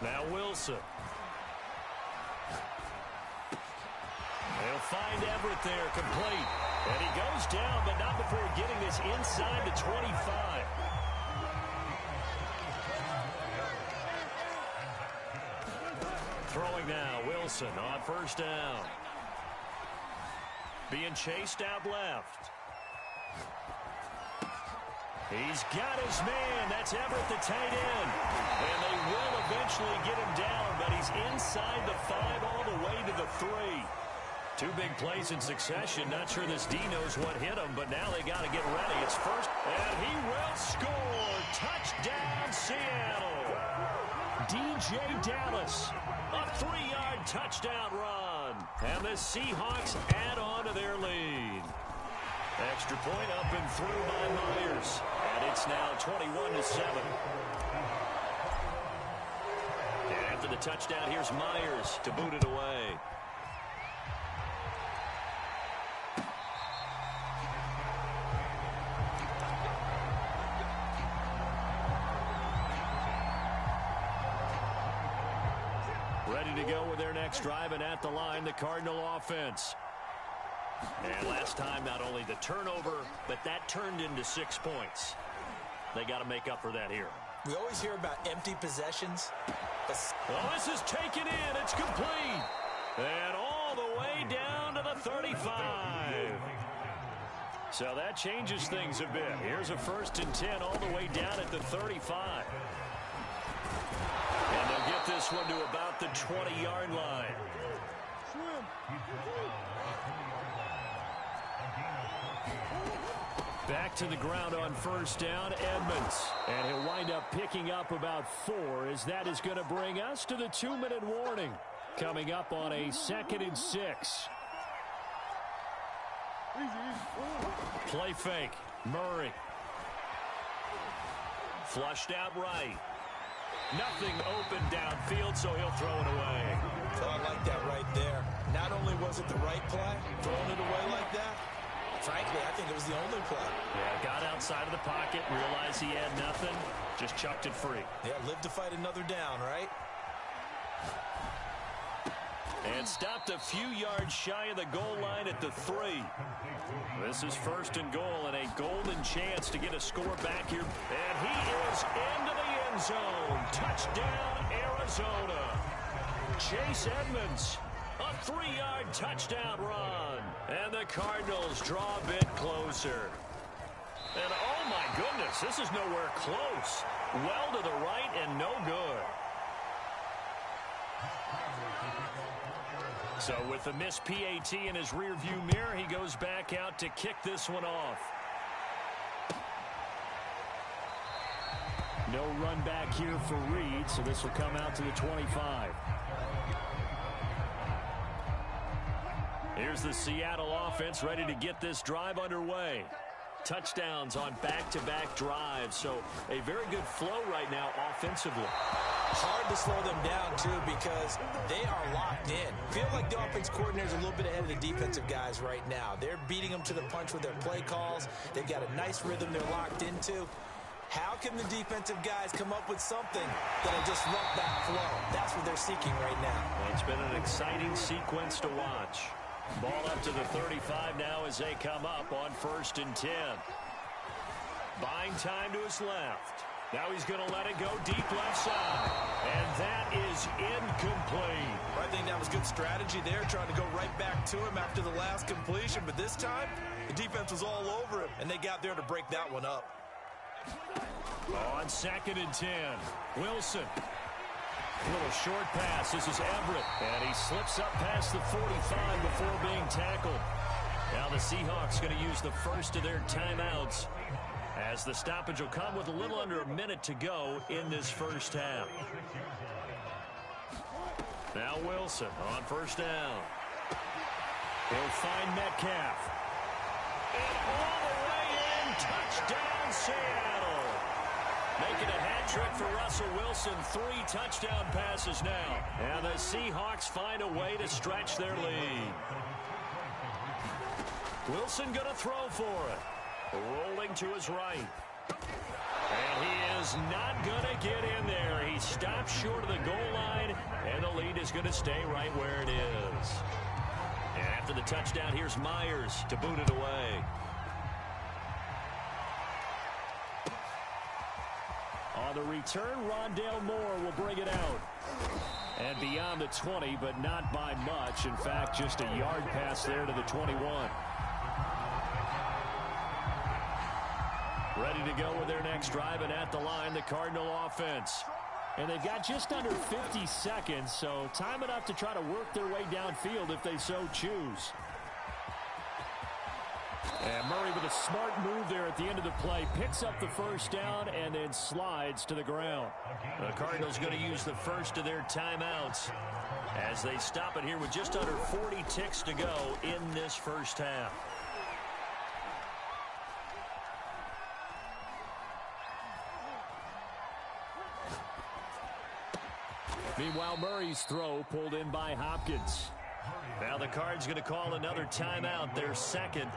Now Wilson. They'll find Everett there, complete. And he goes down, but not before getting this inside the 25. Throwing now, Wilson on 1st down. Being chased out left. He's got his man. That's Everett, the tight end. And they will eventually get him down, but he's inside the 5 all the way to the 3. 2 big plays in succession. Not sure this D knows what hit him, but now they got to get ready. It's first, and he will score. Touchdown, Seattle. DJ Dallas, a 3-yard touchdown run. And the Seahawks add on to their lead. Extra point up and through by Myers. And it's now 21-7. And after the touchdown, here's Myers to boot it away. Ready to go with their next drive, and at the line, the Cardinal offense. And last time, not only the turnover, but that turned into 6 points. They got to make up for that here. We always hear about empty possessions. Well, this is taken in. It's complete. And all the way down to the 35. So that changes things a bit. Here's a 1st and 10 all the way down at the 35. And they'll get this one to about the 20-yard line. Back to the ground on 1st down, Edmonds. And he'll wind up picking up about 4, as that is going to bring us to the 2-minute warning. Coming up on a 2nd and 6. Play fake. Murray. Flushed out right. Nothing open downfield, so he'll throw it away. Oh, I like that right there. Not only was it the right play, throwing it away like that, frankly, I think it was the only play. Yeah, got outside of the pocket, realized he had nothing, just chucked it free. Yeah, live to fight another down, right? And stopped a few yards shy of the goal line at the 3. This is 1st and goal, and a golden chance to get a score back here. And he is into the end zone. Touchdown, Arizona. Chase Edmonds, a 3-yard touchdown run. And the Cardinals draw a bit closer. And oh my goodness, this is nowhere close. Well to the right and no good. So with the missed PAT in his rearview mirror, he goes back out to kick this one off. No run back here for Reed, so this will come out to the 25. Here's the Seattle offense ready to get this drive underway. Touchdowns on back-to-back drives, so a very good flow right now offensively. Hard to slow them down, too, because they are locked in. Feel like the offense coordinator is a little bit ahead of the defensive guys right now. They're beating them to the punch with their play calls. They've got a nice rhythm they're locked into. How can the defensive guys come up with something that'll disrupt that flow? That's what they're seeking right now. Well, it's been an exciting sequence to watch. Ball up to the 35 now as they come up on 1st and 10. Buying time to his left. Now he's going to let it go deep left side. And that is incomplete. I think that was good strategy there, trying to go right back to him after the last completion. But this time, the defense was all over him, and they got there to break that one up. On 2nd and 10, Wilson. A little short pass. This is Everett. And he slips up past the 45 before being tackled. Now the Seahawks going to use the first of their timeouts, as the stoppage will come with a little under a minute to go in this first half. Now Wilson on 1st down. He'll find Metcalf. And all the way in, touchdown Seattle. Making a hat trick for Russell Wilson. 3 touchdown passes now. And the Seahawks find a way to stretch their lead. Wilson going to throw for it. Rolling to his right. And he is not going to get in there. He stops short of the goal line, and the lead is going to stay right where it is. And after the touchdown, here's Myers to boot it away. On the return, Rondale Moore will bring it out. And beyond the 20, but not by much. In fact, just a yard pass there to the 21. Ready to go with their next drive, and at the line, the Cardinal offense. And they've got just under 50 seconds, so time enough to try to work their way downfield if they so choose. And Murray with a smart move there at the end of the play. Picks up the 1st down and then slides to the ground. The Cardinals going to use the first of their timeouts as they stop it here with just under 40 ticks to go in this first half. Meanwhile, Murray's throw pulled in by Hopkins. Now the Cards going to call another timeout, their second,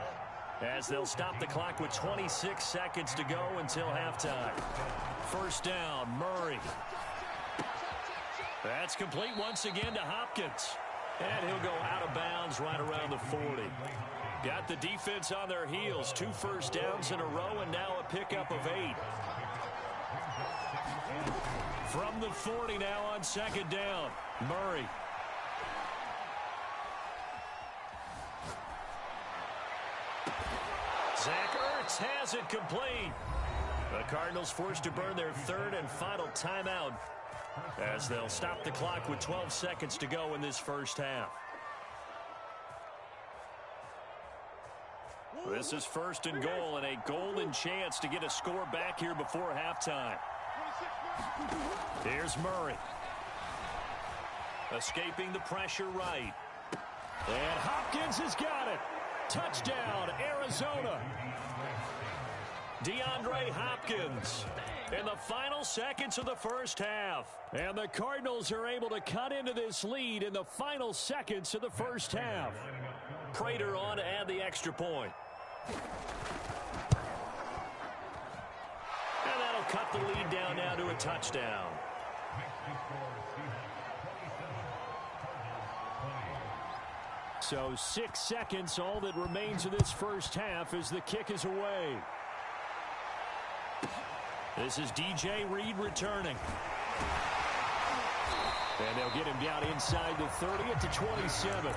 as they'll stop the clock with 26 seconds to go until halftime. 1st down, Murray. That's complete once again to Hopkins. And he'll go out of bounds right around the 40. Got the defense on their heels. 2 first downs in a row and now a pickup of 8. From the 40 now on second down. Murray. Zach Ertz has it complete. The Cardinals forced to burn their 3rd and final timeout as they'll stop the clock with 12 seconds to go in this first half. This is 1st and goal and a golden chance to get a score back here before halftime. Here's Murray. Escaping the pressure right. And Hopkins has got it. Touchdown, Arizona. DeAndre Hopkins in the final seconds of the first half. And the Cardinals are able to cut into this lead in the final seconds of the first half. Prater on to add the extra point. And that'll cut the lead down now to a touchdown. So 6 seconds, all that remains of this first half as the kick is away. This is DJ Reed returning. And they'll get him down inside the 30 at the 27.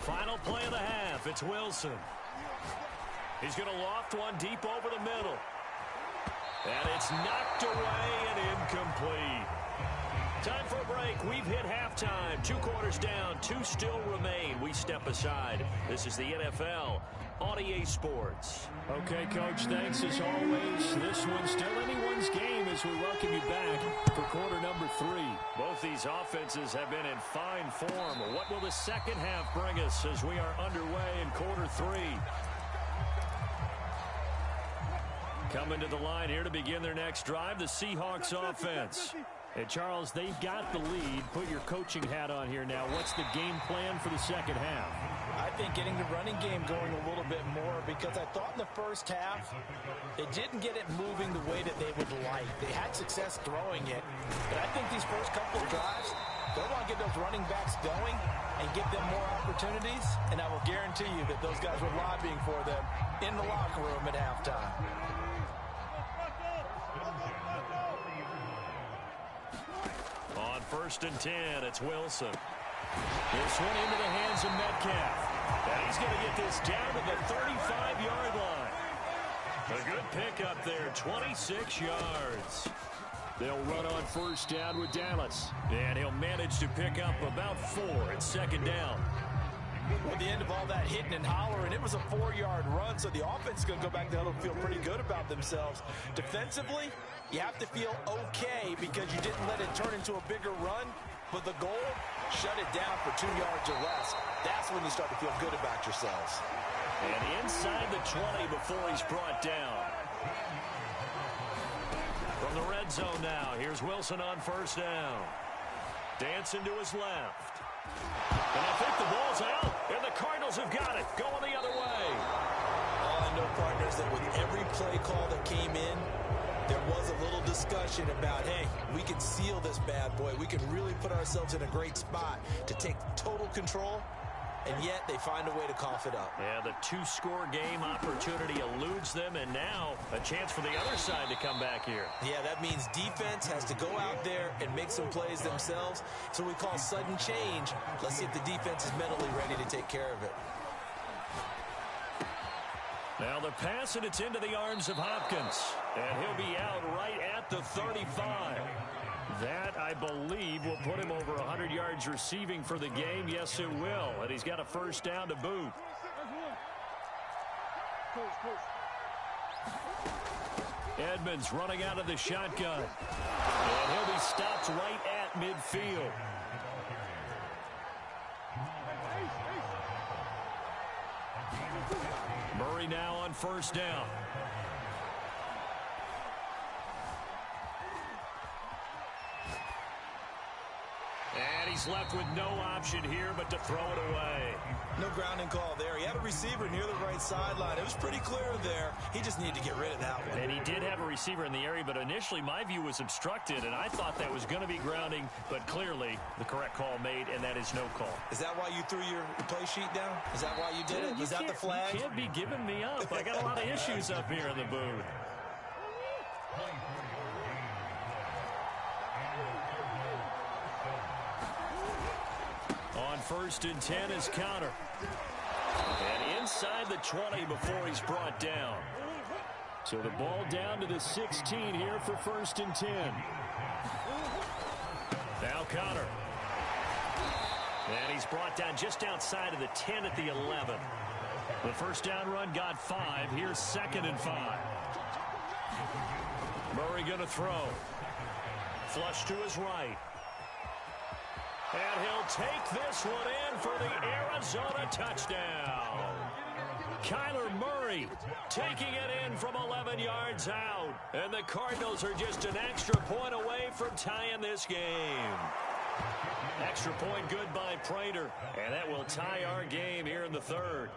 Final play of the half. It's Wilson. He's going to loft one deep over the middle. And it's knocked away and incomplete. Time for a break. We've hit halftime. 2 quarters down. 2 still remain. We step aside. This is the NFL on EA Sports. Okay, Coach, thanks as always. This one's still anyone's game as we welcome you back for quarter number 3. Both these offenses have been in fine form. What will the second half bring us as we are underway in quarter 3? Coming to the line here to begin their next drive, the Seahawks offense. And Charles, they've got the lead. Put your coaching hat on here now. What's the game plan for the second half? I think getting the running game going a little bit more, because I thought in the first half they didn't get it moving the way that they would like. They had success throwing it, but I think these first couple of drives, they'll want to get those running backs going and give them more opportunities, and I will guarantee you that those guys were lobbying for them in the locker room at halftime. On 1st and 10, it's Wilson. This one into the hands of Metcalf. And he's going to get this down to the 35-yard line. A good pickup there, 26 yards. They'll run on 1st down with Dallas. And he'll manage to pick up about 4 at 2nd down. At the end of all that hitting and hollering, it was a 4-yard run, so the offense is going to go back down and feel pretty good about themselves. Defensively, you have to feel okay because you didn't let it turn into a bigger run, but the goal, shut it down for 2 yards or less. That's when you start to feel good about yourselves. And inside the 20 before he's brought down. From the red zone now, here's Wilson on 1st down. Dancing to his left. And I think the ball's out, and the Cardinals have got it, going the other way. All I know, partners, that with every play call that came in, there was a little discussion about, hey, we can seal this bad boy. We can really put ourselves in a great spot to take total control, and yet they find a way to cough it up. Yeah, the 2-score game opportunity eludes them, and now a chance for the other side to come back here. Yeah, that means defense has to go out there and make some plays themselves. So we call sudden change. Let's see if the defense is mentally ready to take care of it. Now the pass, and it's into the arms of Hopkins. And he'll be out right at the 35. That, I believe, will put him over 100 yards receiving for the game. Yes, it will. And he's got a 1st down to boot. Edmonds running out of the shotgun. And he'll be stopped right at midfield. Murray now on 1st down. And he's left with no option here but to throw it away. No grounding call there. He had a receiver near the right sideline. It was pretty clear there. He just needed to get rid of that one. And he did have a receiver in the area, but initially my view was obstructed, and I thought that was going to be grounding, but clearly the correct call made, and that is no call. Is that why you threw your play sheet down? Is that why you did it? Was that the flag? You can't be giving me up. I got a lot of issues up here in the booth. On 1st and 10 is Connor. And inside the 20 before he's brought down. So the ball down to the 16 here for 1st and 10. Now Connor. And he's brought down just outside of the 10 at the 11. The first down run got 5. Here's 2nd and 5. Murray going to throw. Flush to his right. And he'll take this one in for the Arizona touchdown. Kyler Murray taking it in from 11 yards out. And the Cardinals are just an extra point away from tying this game. Extra point good by Prater. And that will tie our game here in the 3rd.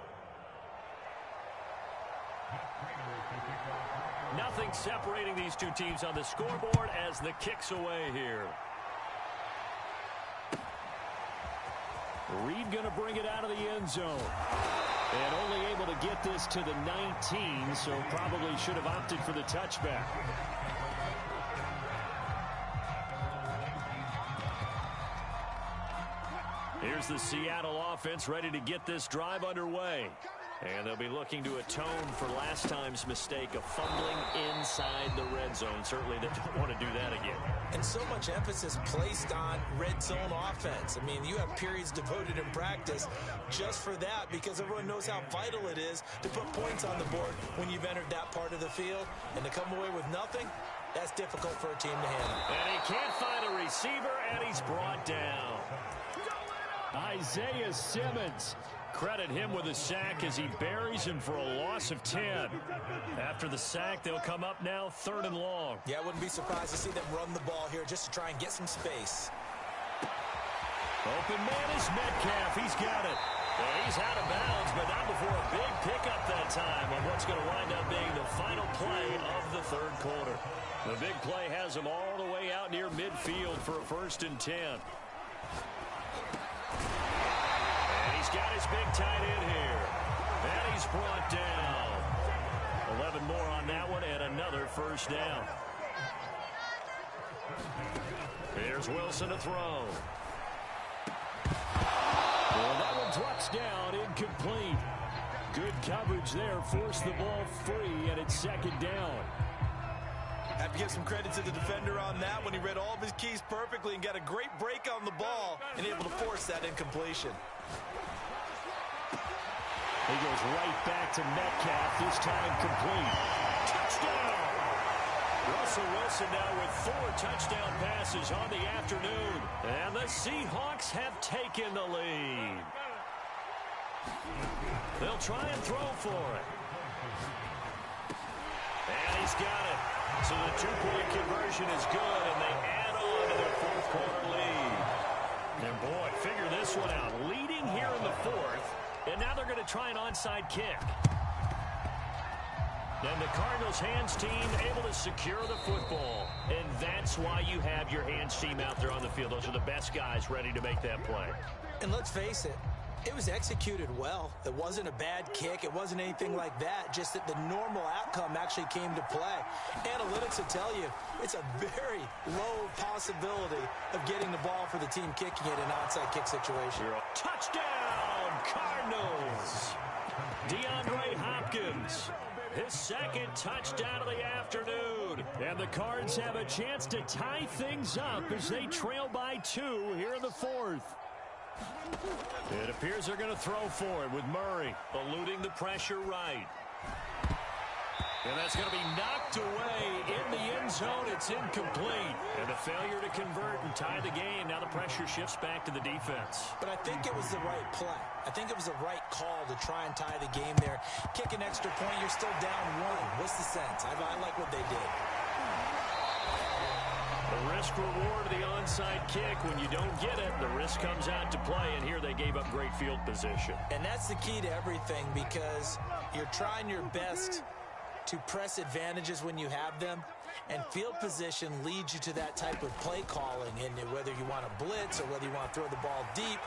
Nothing separating these two teams on the scoreboard as the kick's away here. Reed going to bring it out of the end zone. And only able to get this to the 19, so probably should have opted for the touchback. Here's the Seattle offense ready to get this drive underway. And they'll be looking to atone for last time's mistake of fumbling inside the red zone. Certainly they don't want to do that again. And so much emphasis placed on red zone offense. I mean, you have periods devoted in practice just for that because everyone knows how vital it is to put points on the board when you've entered that part of the field. And to come away with nothing, that's difficult for a team to handle. And he can't find a receiver, and he's brought down. Isaiah Simmons. Credit him with a sack as he buries him for a loss of 10. After the sack, they'll come up now 3rd and long. Yeah, I wouldn't be surprised to see them run the ball here just to try and get some space. Open man is Metcalf. He's got it. Well, he's out of bounds, but not before a big pickup that time on what's going to wind up being the final play of the 3rd quarter. The big play has him all the way out near midfield for a 1st and 10. He's got his big tight end here. And he's brought down. 11 more on that one and another 1st down. Here's Wilson to throw. Well, that one drops down, incomplete. Good coverage there, forced the ball free, and it's 2nd down. Have to give some credit to the defender on that when he read all of his keys perfectly and got a great break on the ball and able to force that incompletion. He goes right back to Metcalf, this time complete. Touchdown! Russell Wilson now with 4 touchdown passes on the afternoon. And the Seahawks have taken the lead. They'll try and throw for it. And he's got it. So the 2-point conversion is good, and they add on to their 4th quarter lead. And boy, figure this one out. Leading here in the 4th. And now they're going to try an onside kick. And the Cardinals' hands team able to secure the football. And that's why you have your hands team out there on the field. Those are the best guys ready to make that play. And let's face it, it was executed well. It wasn't a bad kick. It wasn't anything like that. Just that the normal outcome actually came to play. Analytics will tell you it's a very low possibility of getting the ball for the team kicking it in an onside kick situation. Touchdown, Cardinals! DeAndre Hopkins, his 2nd touchdown of the afternoon. And the Cards have a chance to tie things up as they trail by 2 here in the 4th. It appears they're going to throw for it with Murray eluding the pressure right. And that's going to be knocked away in the end zone. It's incomplete. And a failure to convert and tie the game. Now the pressure shifts back to the defense. But I think it was the right play. I think it was the right call to try and tie the game there. Kick an extra point, you're still down 1. What's the sense? I like what they did. The risk-reward of the onside kick. When you don't get it, the risk comes out to play, and here they gave up great field position. And that's the key to everything, because you're trying your best to press advantages when you have them, and field position leads you to that type of play calling. And whether you want to blitz or whether you want to throw the ball deep,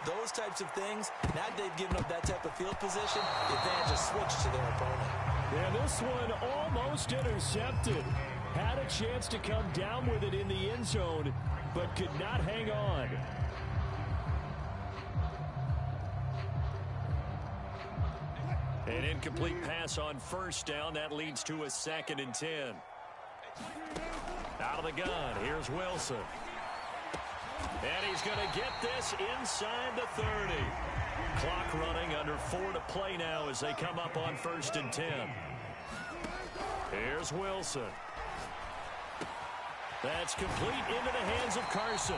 those types of things, now they've given up that type of field position, the advantage is switched to their opponent. And this one almost intercepted. Had a chance to come down with it in the end zone, but could not hang on. An incomplete pass on first down. That leads to a 2nd and 10. Out of the gun, here's Wilson. And he's going to get this inside the 30. Clock running, under 4 to play now as they come up on 1st and 10. Here's Wilson. That's complete into the hands of Carson.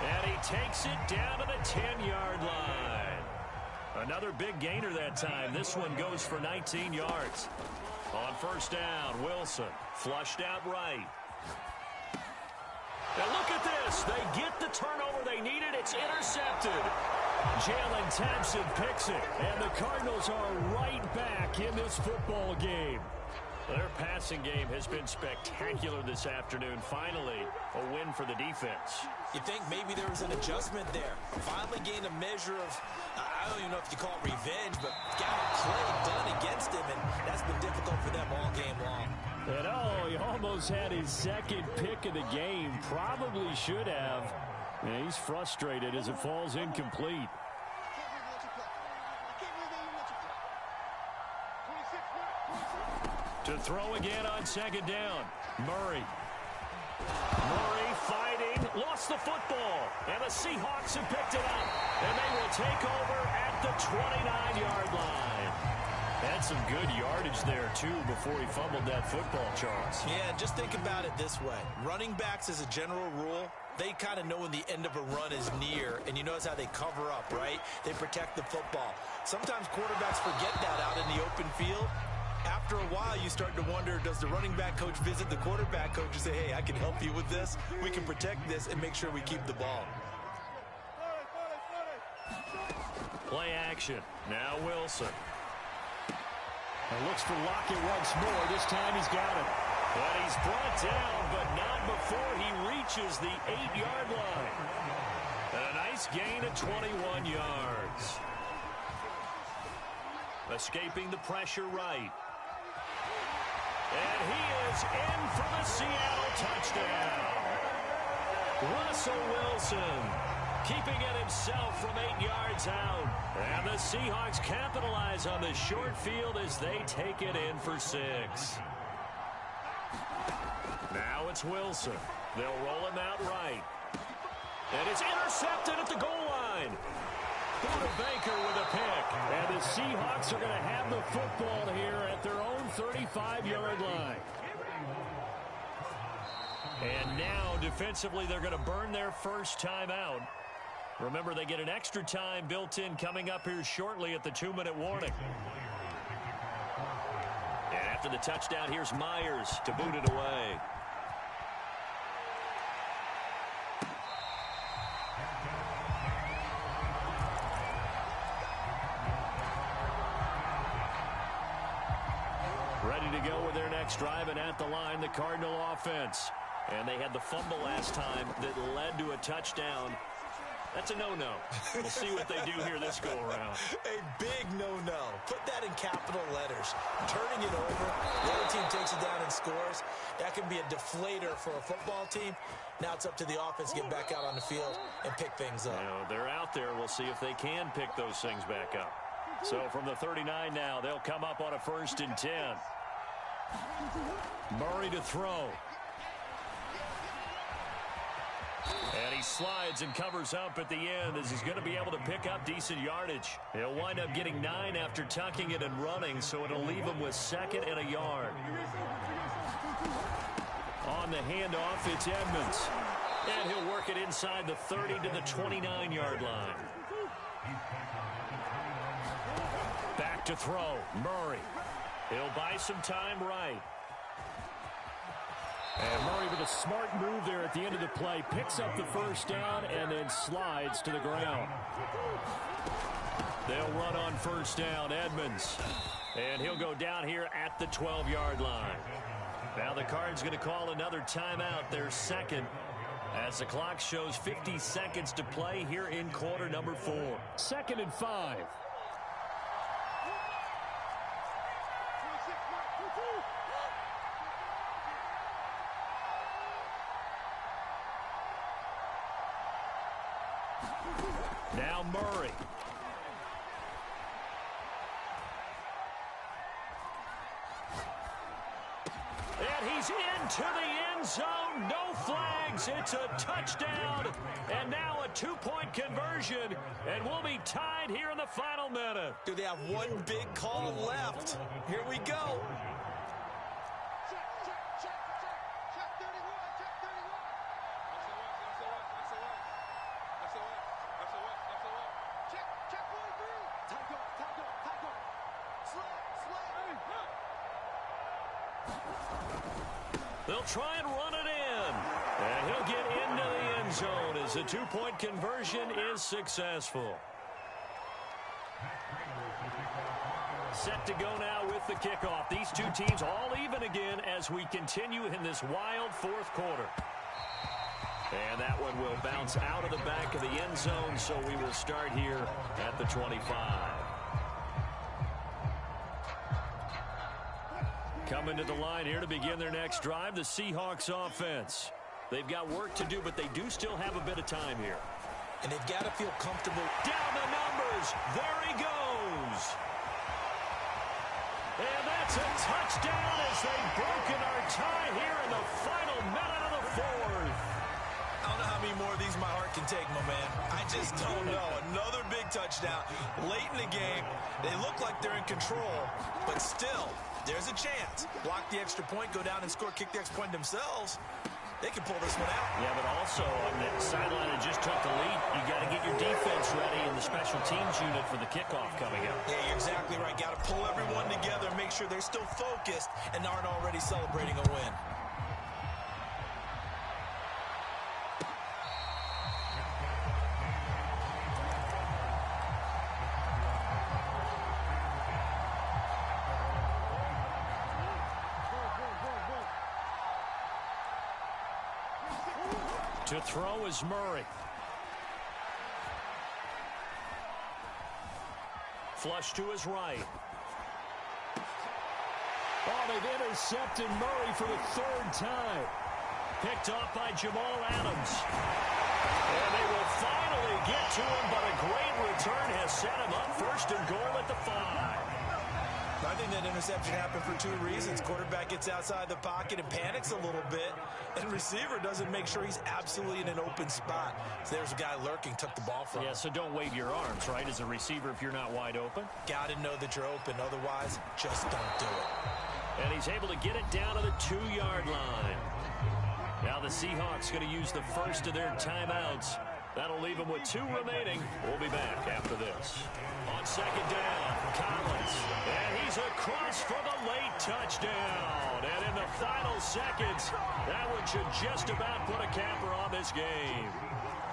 And he takes it down to the 10-yard line. Another big gainer that time. This one goes for 19 yards. On 1st down, Wilson flushed out right. And look at this. They get the turnover they needed. It's intercepted. Jalen Thompson picks it. And the Cardinals are right back in this football game. Their passing game has been spectacular this afternoon. Finally, a win for the defense. You think maybe there was an adjustment there. Finally gained a measure of, I don't even know if you call it revenge, but got a play done against him, and that's been difficult for them all game long. And he almost had his 2nd pick of the game. Probably should have. And he's frustrated as it falls incomplete. To throw again on 2nd down. Murray fighting. Lost the football. And the Seahawks have picked it up. And they will take over at the 29-yard line. Had some good yardage there, too, before he fumbled that football, Charles. Yeah, just think about it this way. Running backs, as a general rule, they kind of know when the end of a run is near, and you notice how they cover up, right? They protect the football. Sometimes quarterbacks forget that out in the open field. After a while, you start to wonder, does the running back coach visit the quarterback coach and say, hey, I can help you with this. We can protect this and make sure we keep the ball. Play action. Now Wilson. And looks for Lockett once more. This time he's got it. And he's brought down, but not before he reaches the 8-yard line. And a nice gain of 21 yards. Escaping the pressure right. And he is in for the Seattle touchdown. Russell Wilson keeping it himself from 8 yards out. And the Seahawks capitalize on the short field as they take it in for 6. Now it's Wilson. They'll roll him out right. And it's intercepted at the goal line. Buda Baker with a pick. And the Seahawks are going to have the football here at their own 35-yard line. And now, defensively, they're going to burn their first time out. Remember, they get an extra time built in coming up here shortly at the 2-minute warning. And after the touchdown, here's Myers to boot it away. Ready to go with their next drive, and at the line, the Cardinal offense. And they had the fumble last time that led to a touchdown. That's a no-no. We'll see what they do here this go-around. A big no-no. Put that in capital letters. Turning it over, the other team takes it down and scores. That can be a deflator for a football team. Now it's up to the offense to get back out on the field and pick things up. You know, they're out there. We'll see if they can pick those things back up. So from the 39 now, they'll come up on a 1st and 10. Murray to throw. And he slides and covers up at the end as he's going to be able to pick up decent yardage. He'll wind up getting 9 after tucking it and running, so it'll leave him with 2nd and a yard. On the handoff, it's Edmonds. And he'll work it inside the 30 to the 29-yard line. Back to throw, Murray. He'll buy some time right. And Murray with a smart move there at the end of the play. Picks up the first down and then slides to the ground. They'll run on first down. Edmonds. And he'll go down here at the 12-yard line. Now the Cards going to call another timeout, their second, as the clock shows 50 seconds to play here in quarter number 4. 2nd and 5. Now Murray. And he's into the end zone. No flags. It's a touchdown. And now a 2-point conversion. And we'll be tied here in the final minute. Do they have one big call left? Here we go. They'll try and run it in. And he'll get into the end zone as the 2-point conversion is successful. Set to go now with the kickoff. These two teams all even again as we continue in this wild fourth quarter. And that one will bounce out of the back of the end zone, so we will start here at the 25. Coming to the line here to begin their next drive, the Seahawks offense. They've got work to do, but they do still have a bit of time here. And they've got to feel comfortable. Down the numbers. There he goes. And that's a touchdown as they've broken our tie here in the final minute of the fourth. I don't know how many more of these my heart can take, my man. I just don't know. Another big touchdown late in the game. They look like they're in control, but still, there's a chance. Block the extra point, go down and score, kick the extra point themselves. They can pull this one out. Yeah, but also on the sideline that just took the lead, you got to get your defense ready in the special teams unit for the kickoff coming up. Yeah, you're exactly right. Got to pull everyone together, make sure they're still focused and aren't already celebrating a win. To throw is Murray. Flush to his right. Oh, they've intercepted Murray for the 3rd time. Picked off by Jamal Adams. And they will finally get to him, but a great return has set him up 1st and goal at the 5. I think that interception happened for 2 reasons. Quarterback gets outside the pocket and panics a little bit, and receiver doesn't make sure he's absolutely in an open spot. So there's a guy lurking, took the ball from him. Yeah, so don't wave your arms, right, as a receiver if you're not wide open. Got to know that you're open. Otherwise, just don't do it. And he's able to get it down to the 2-yard line. Now the Seahawks going to use the first of their timeouts. That'll leave them with 2 remaining. We'll be back after this. On 2nd down, Collins. And he's across for the late touchdown. And in the final seconds, that one should just about put a capper on this game.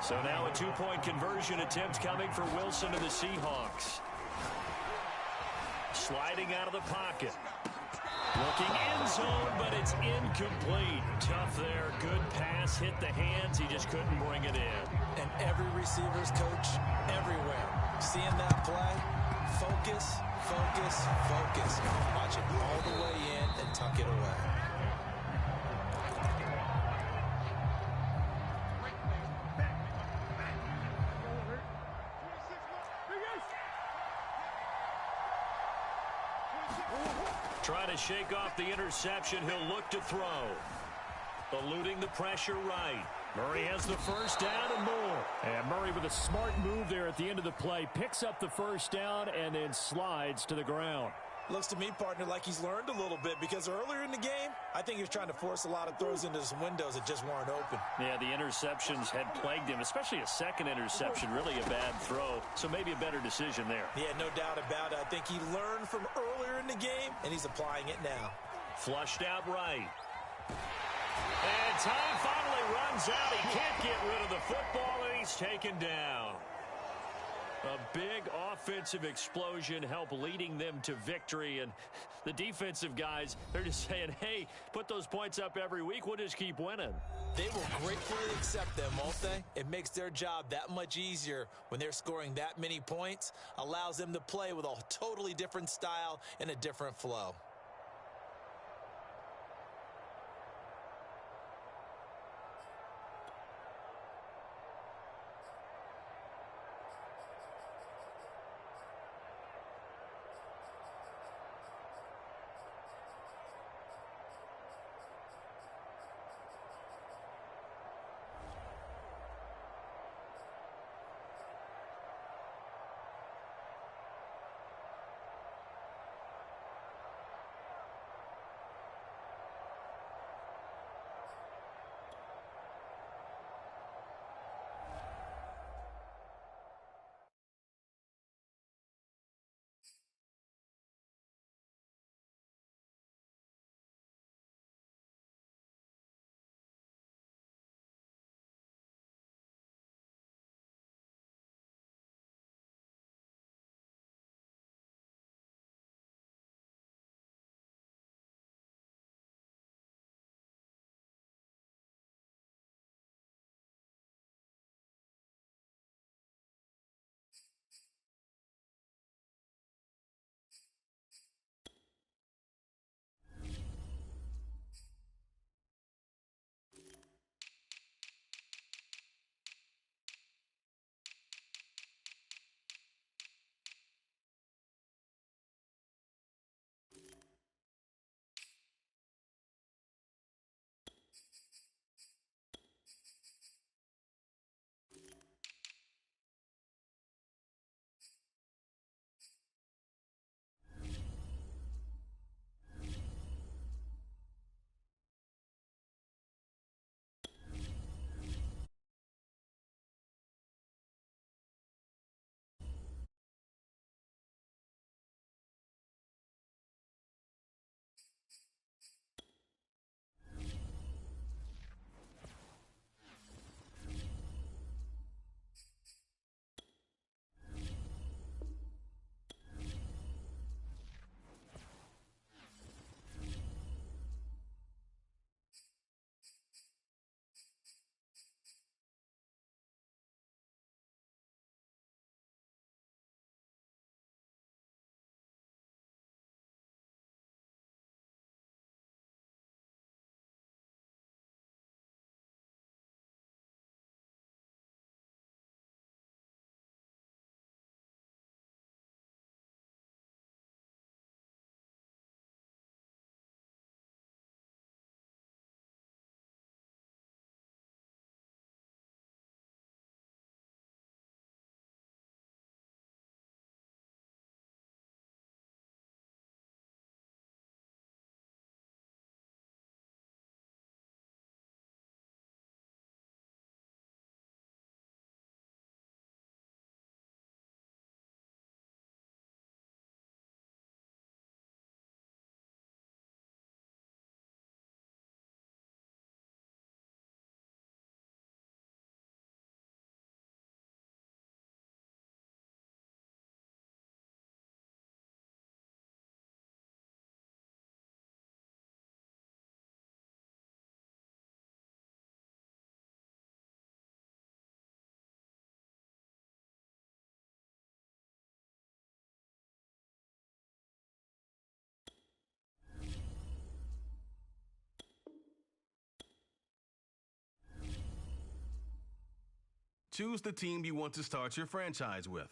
So now a 2-point conversion attempt coming for Wilson and the Seahawks. Sliding out of the pocket. Looking end zone, but it's incomplete. Tough there. Good pass. Hit the hands. He just couldn't bring it in. And every receiver's coach everywhere. Seeing that play, focus, focus, focus. Watch it all the way in and tuck it away. Trying to shake off the interception. He'll look to throw. Eluding the pressure right. Murray has the first down and more. And Murray with a smart move there at the end of the play. Picks up the first down and then slides to the ground. Looks to me, partner, like he's learned a little bit because earlier in the game, I think he was trying to force a lot of throws into some windows that just weren't open. Yeah, the interceptions had plagued him, especially a second interception, really a bad throw. So maybe a better decision there. Yeah, no doubt about it. I think he learned from earlier in the game, and he's applying it now. Flushed out right. And time finally runs out. He can't get rid of the football, and he's taken down. A big offensive explosion helped leading them to victory. And the defensive guys, they're just saying, hey, put those points up every week. We'll just keep winning. They will gratefully accept them, won't they? It makes their job that much easier when they're scoring that many points. Allows them to play with a totally different style and a different flow. Choose the team you want to start your franchise with.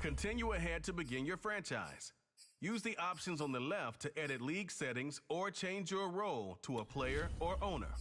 Continue ahead to begin your franchise. Use the options on the left to edit league settings or change your role to a player or owner.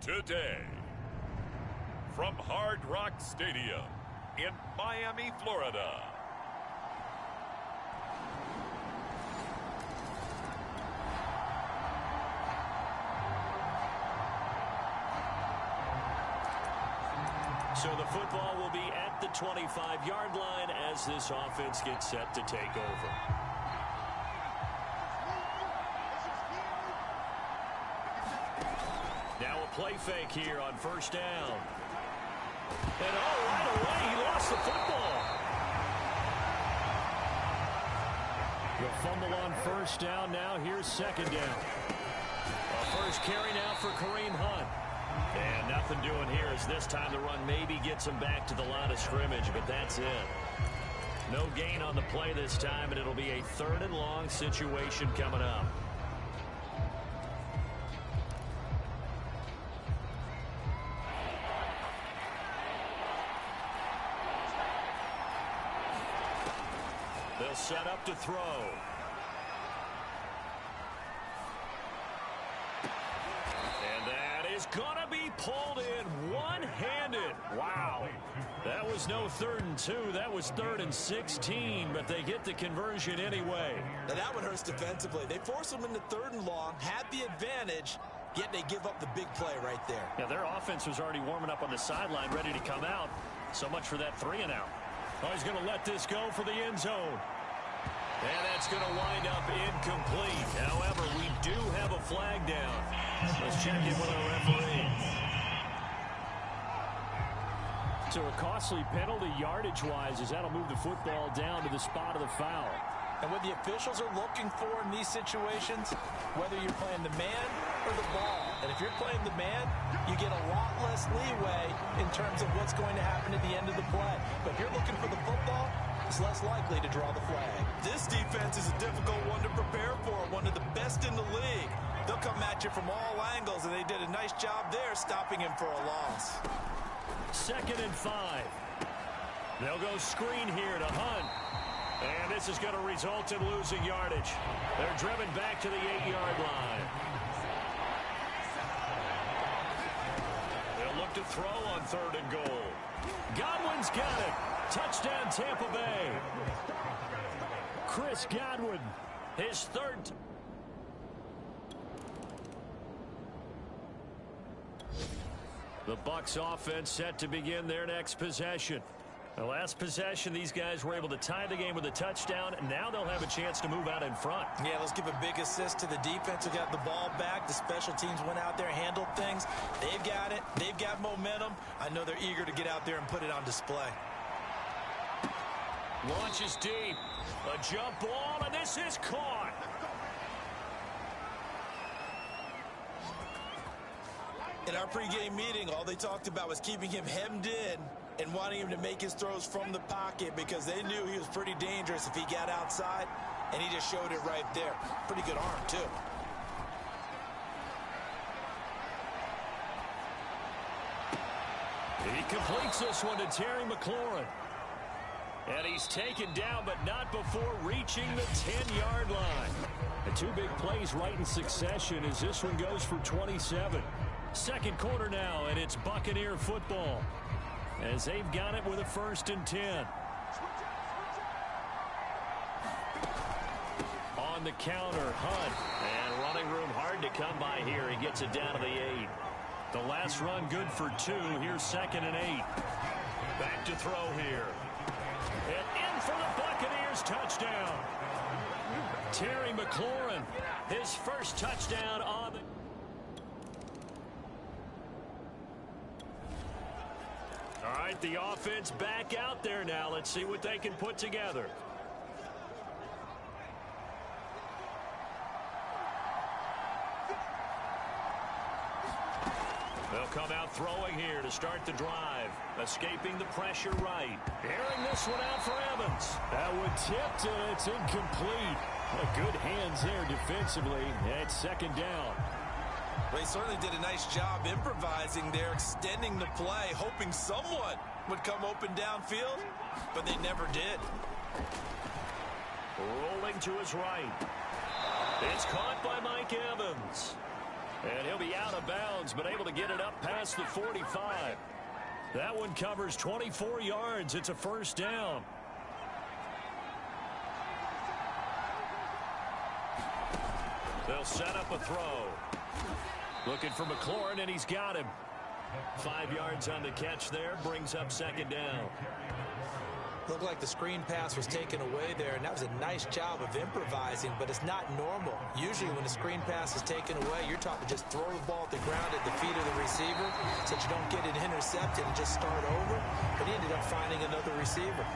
today. From Hard Rock Stadium in Miami, Florida. So the football will be at the 25-yard line as this offense gets set to take over. Now a play fake here on first down. And right away, he lost the football. The fumble on first down. Now here's second down. A first carry now for Kareem Hunt. And nothing doing here as this time the run maybe gets him back to the line of scrimmage, but that's it. No gain on the play this time, and it'll be a 3rd and long situation coming up. They'll set up to throw. Is going to be pulled in one-handed. Wow. That was no 3rd and 2. That was 3rd and 16, but they get the conversion anyway. Now that one hurts defensively. They force them into 3rd and long, had the advantage, yet they give up the big play right there. Yeah, their offense was already warming up on the sideline, ready to come out. So much for that 3 and out. Oh, he's going to let this go for the end zone. And that's going to wind up incomplete. However, we do have a flag down. Let's check in with our referee. So a costly penalty yardage-wise as that'll move the football down to the spot of the foul. And what the officials are looking for in these situations, whether you're playing the man or the ball, and if you're playing the man, you get a lot less leeway in terms of what's going to happen at the end of the play. But if you're looking for the football, it's less likely to draw the flag. This defense is a difficult one to prepare for, one of the best in the league. They'll come at you from all angles, and they did a nice job there stopping him for a loss. 2nd and 5. They'll go screen here to Hunt. And this is going to result in losing yardage. They're driven back to the 8-yard line. They'll look to throw on 3rd and goal. Godwin's got it. Touchdown, Tampa Bay. Chris Godwin, his 3rd. The Bucs offense set to begin their next possession. The last possession, these guys were able to tie the game with a touchdown, and now they'll have a chance to move out in front. Yeah, let's give a big assist to the defense who got the ball back. The special teams went out there, handled things. They've got it. They've got momentum. I know they're eager to get out there and put it on display. Launches deep. A jump ball, and this is caught. In our pregame meeting, all they talked about was keeping him hemmed in and wanting him to make his throws from the pocket because they knew he was pretty dangerous if he got outside, and he just showed it right there. Pretty good arm, too. He completes this one to Terry McLaurin. And he's taken down, but not before reaching the 10-yard line. The 2 big plays right in succession as this one goes for 27. Second quarter now, and it's Buccaneer football as they've got it with a 1st and 10. On the counter, Hunt. And running room hard to come by here. He gets it down to the 8. The last run good for 2. Here's 2nd and 8. Back to throw here. And in for the Buccaneers touchdown. Terry McLaurin, his first touchdown on the... All right, the offense back out there now. Let's see what they can put together. They'll come out throwing here to start the drive. Escaping the pressure right. Airing this one out for Evans. That one tipped, and it's incomplete. Good hands there defensively. It's 2nd down. They certainly did a nice job improvising there, extending the play, hoping someone would come open downfield, but they never did. Rolling to his right. It's caught by Mike Evans. And he'll be out of bounds, but able to get it up past the 45. That one covers 24 yards. It's a first down. They'll set up a throw. Looking for McLaurin, and he's got him. 5 yards on the catch there, brings up second down. Looked like the screen pass was taken away there, and that was a nice job of improvising, but it's not normal. Usually when a screen pass is taken away, you're taught to just throw the ball at the ground at the feet of the receiver so that you don't get it intercepted and just start over, but he ended up finding another receiver.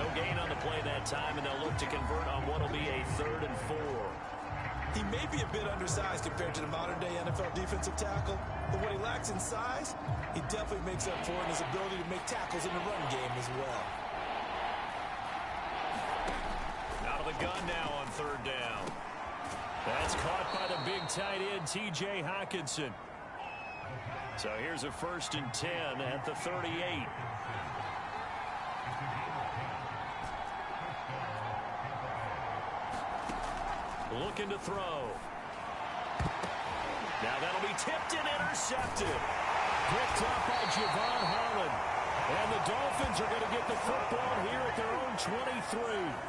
No gain on the play that time, and they'll look to convert on what will be a 3rd and 4. He may be a bit undersized compared to the modern-day NFL defensive tackle, but what he lacks in size, he definitely makes up for in his ability to make tackles in the run game as well. Out of the gun now on 3rd down. That's caught by the big tight end, T.J. Hockenson. So here's a 1st and 10 at the 38. Looking to throw. Now that'll be tipped and intercepted. Picked up by Javon Holland. And the Dolphins are going to get the football here at their own 23.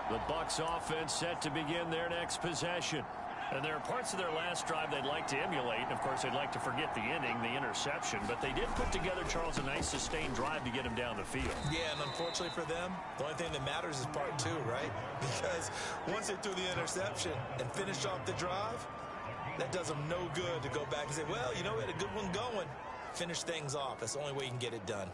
The Bucs offense set to begin their next possession. And there are parts of their last drive they'd like to emulate. And, of course, they'd like to forget the inning, the interception. But they did put together, Charles, a nice sustained drive to get him down the field. Yeah, and unfortunately for them, the only thing that matters is part 2, right? Because once they threw the interception and finished off the drive, that does them no good to go back and say, well, you know, we had a good one going. Finish things off. That's the only way you can get it done.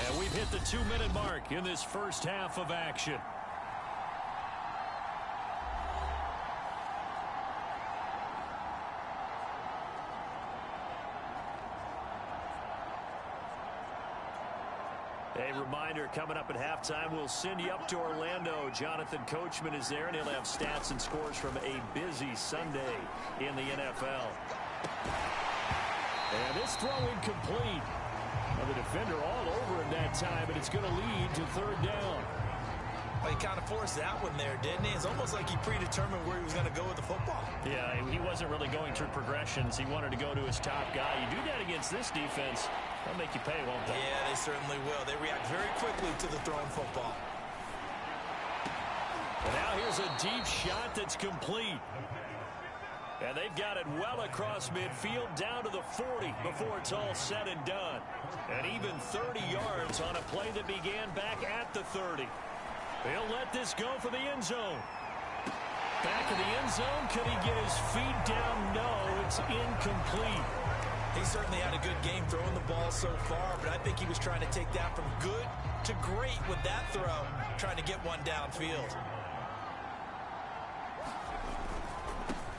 And we've hit the 2-minute mark in this first half of action. A reminder, coming up at halftime, we'll send you up to Orlando. Jonathan Coachman is there, and he'll have stats and scores from a busy Sunday in the NFL. And this throw incomplete. Well, the defender all over him that time, but it's going to lead to 3rd down. Well, he kind of forced that one there, didn't he? It's almost like he predetermined where he was going to go with the football. Yeah, he wasn't really going through progressions. He wanted to go to his top guy. You do that against this defense, they'll make you pay, won't they? Yeah, they certainly will. They react very quickly to the thrown football. And now here's a deep shot that's complete. And they've got it well across midfield down to the 40 before it's all said and done. And even 30 yards on a play that began back at the 30. He'll let this go for the end zone. Back in the end zone. Could he get his feet down? No, it's incomplete. He certainly had a good game throwing the ball so far, but I think he was trying to take that from good to great with that throw, trying to get one downfield.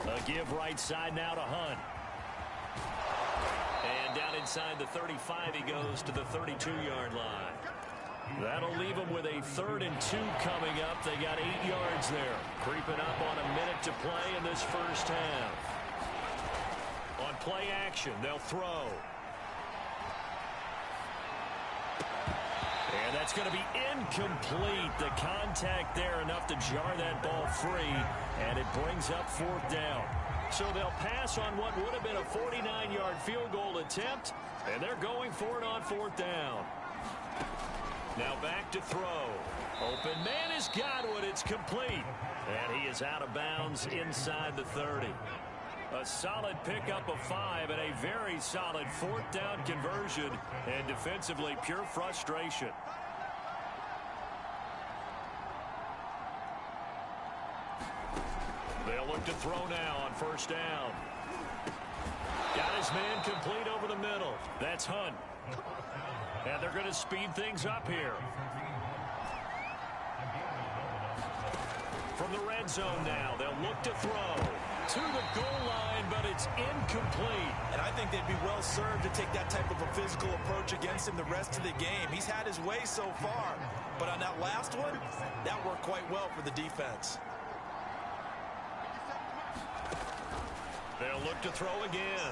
A give right side now to Hunt. And down inside the 35 he goes to the 32-yard line. That'll leave them with a 3rd and 2 coming up. They got 8 yards there. Creeping up on a minute to play in this first half. On play action, they'll throw. And that's going to be incomplete. The contact there enough to jar that ball free. And it brings up 4th down. So they'll pass on what would have been a 49-yard field goal attempt. And they're going for it on 4th down. Now back to throw. Open man has got one. It's complete. And he is out of bounds inside the 30. A solid pickup of 5 and a very solid 4th down conversion. And defensively, pure frustration. They'll look to throw now on 1st down. Got his man complete over the middle. That's Hunt. And they're going to speed things up here. From the red zone now, they'll look to throw to the goal line, but it's incomplete. And I think they'd be well served to take that type of a physical approach against him the rest of the game. He's had his way so far, but on that last one, that worked quite well for the defense. They'll look to throw again.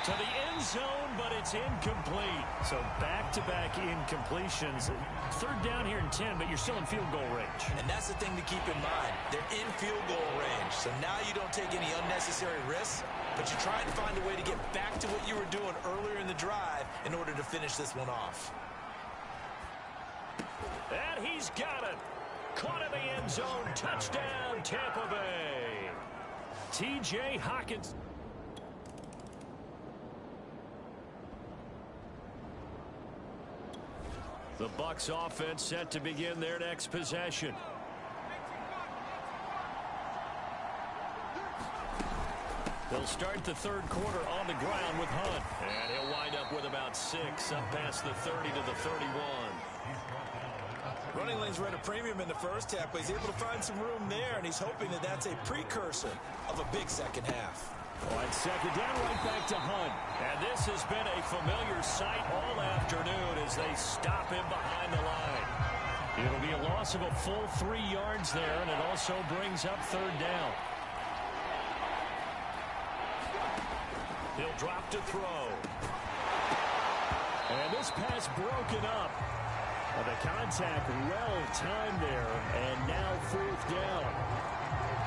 To the end zone, but it's incomplete. So back-to-back incompletions. Third down here and 10, but you're still in field goal range. And that's the thing to keep in mind. They're in field goal range. So now you don't take any unnecessary risks, but you try and find a way to get back to what you were doing earlier in the drive in order to finish this one off. And he's got it. Caught in the end zone. Touchdown, Tampa Bay. T.J. Hawkins. The Bucs offense set to begin their next possession. They'll start the third quarter on the ground with Hunt. And he'll wind up with about 6, up past the 30 to the 31. Running lanes were at a premium in the first half, but he's able to find some room there, and he's hoping that that's a precursor of a big second half. On second down, right back to Hunt. And this has been a familiar sight all afternoon as they stop him behind the line. It'll be a loss of a full 3 yards there, and it also brings up third down. He'll drop to throw. And this pass broken up. The contact well timed there, and now fourth down.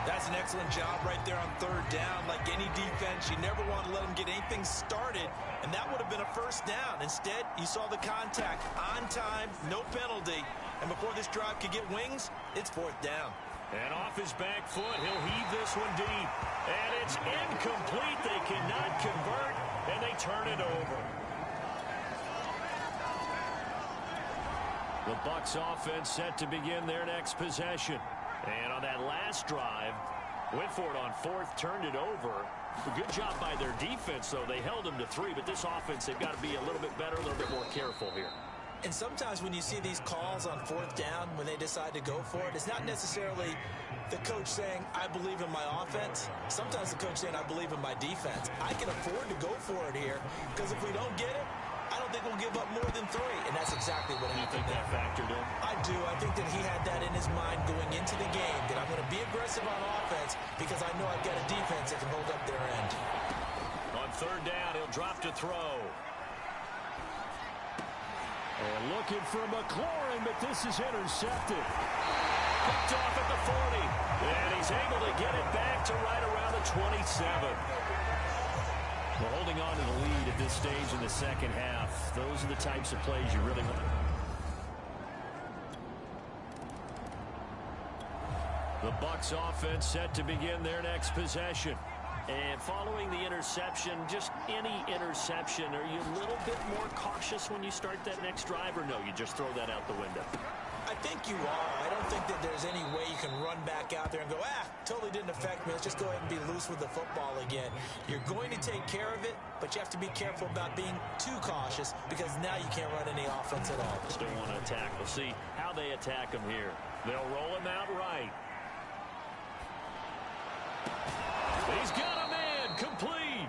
That's an excellent job right there on third down. Like any defense, you never want to let them get anything started, and that would have been a first down. Instead, you saw the contact on time, no penalty, and before this drive could get wings, it's fourth down. And off his back foot, he'll heave this one deep. And it's incomplete. They cannot convert, and they turn it over. The Bucs offense set to begin their next possession. And on that last drive, went for it on fourth, turned it over. A good job by their defense, though. They held them to 3, but this offense, they've got to be a little bit better, a little bit more careful here. And sometimes when you see these calls on fourth down, when they decide to go for it, it's not necessarily the coach saying, I believe in my offense. Sometimes the coach saying, I believe in my defense. I can afford to go for it here, because if we don't get it, I don't think we'll give up more than 3, and that's exactly what happened. You think that factored in? I do. I think that he had that in his mind going into the game, that I'm going to be aggressive on offense because I know I've got a defense that can hold up their end. On third down, he'll drop to throw. And looking for McLaurin, but this is intercepted. Picked off at the 40, and he's able to get it back to right around the 27. Well, holding on to the lead at this stage in the second half, those are the types of plays you really want. The Bucs offense set to begin their next possession. And following the interception, just any interception, are you a little bit more cautious when you start that next drive, or no, you just throw that out the window? I think you are. I don't think that there's any way you can run back out there and go, totally didn't affect me. Let's just go ahead and be loose with the football again. You're going to take care of it, but you have to be careful about being too cautious because now you can't run any offense at all. Still want to attack. We'll see how they attack him here. They'll roll him out right. He's got a man complete.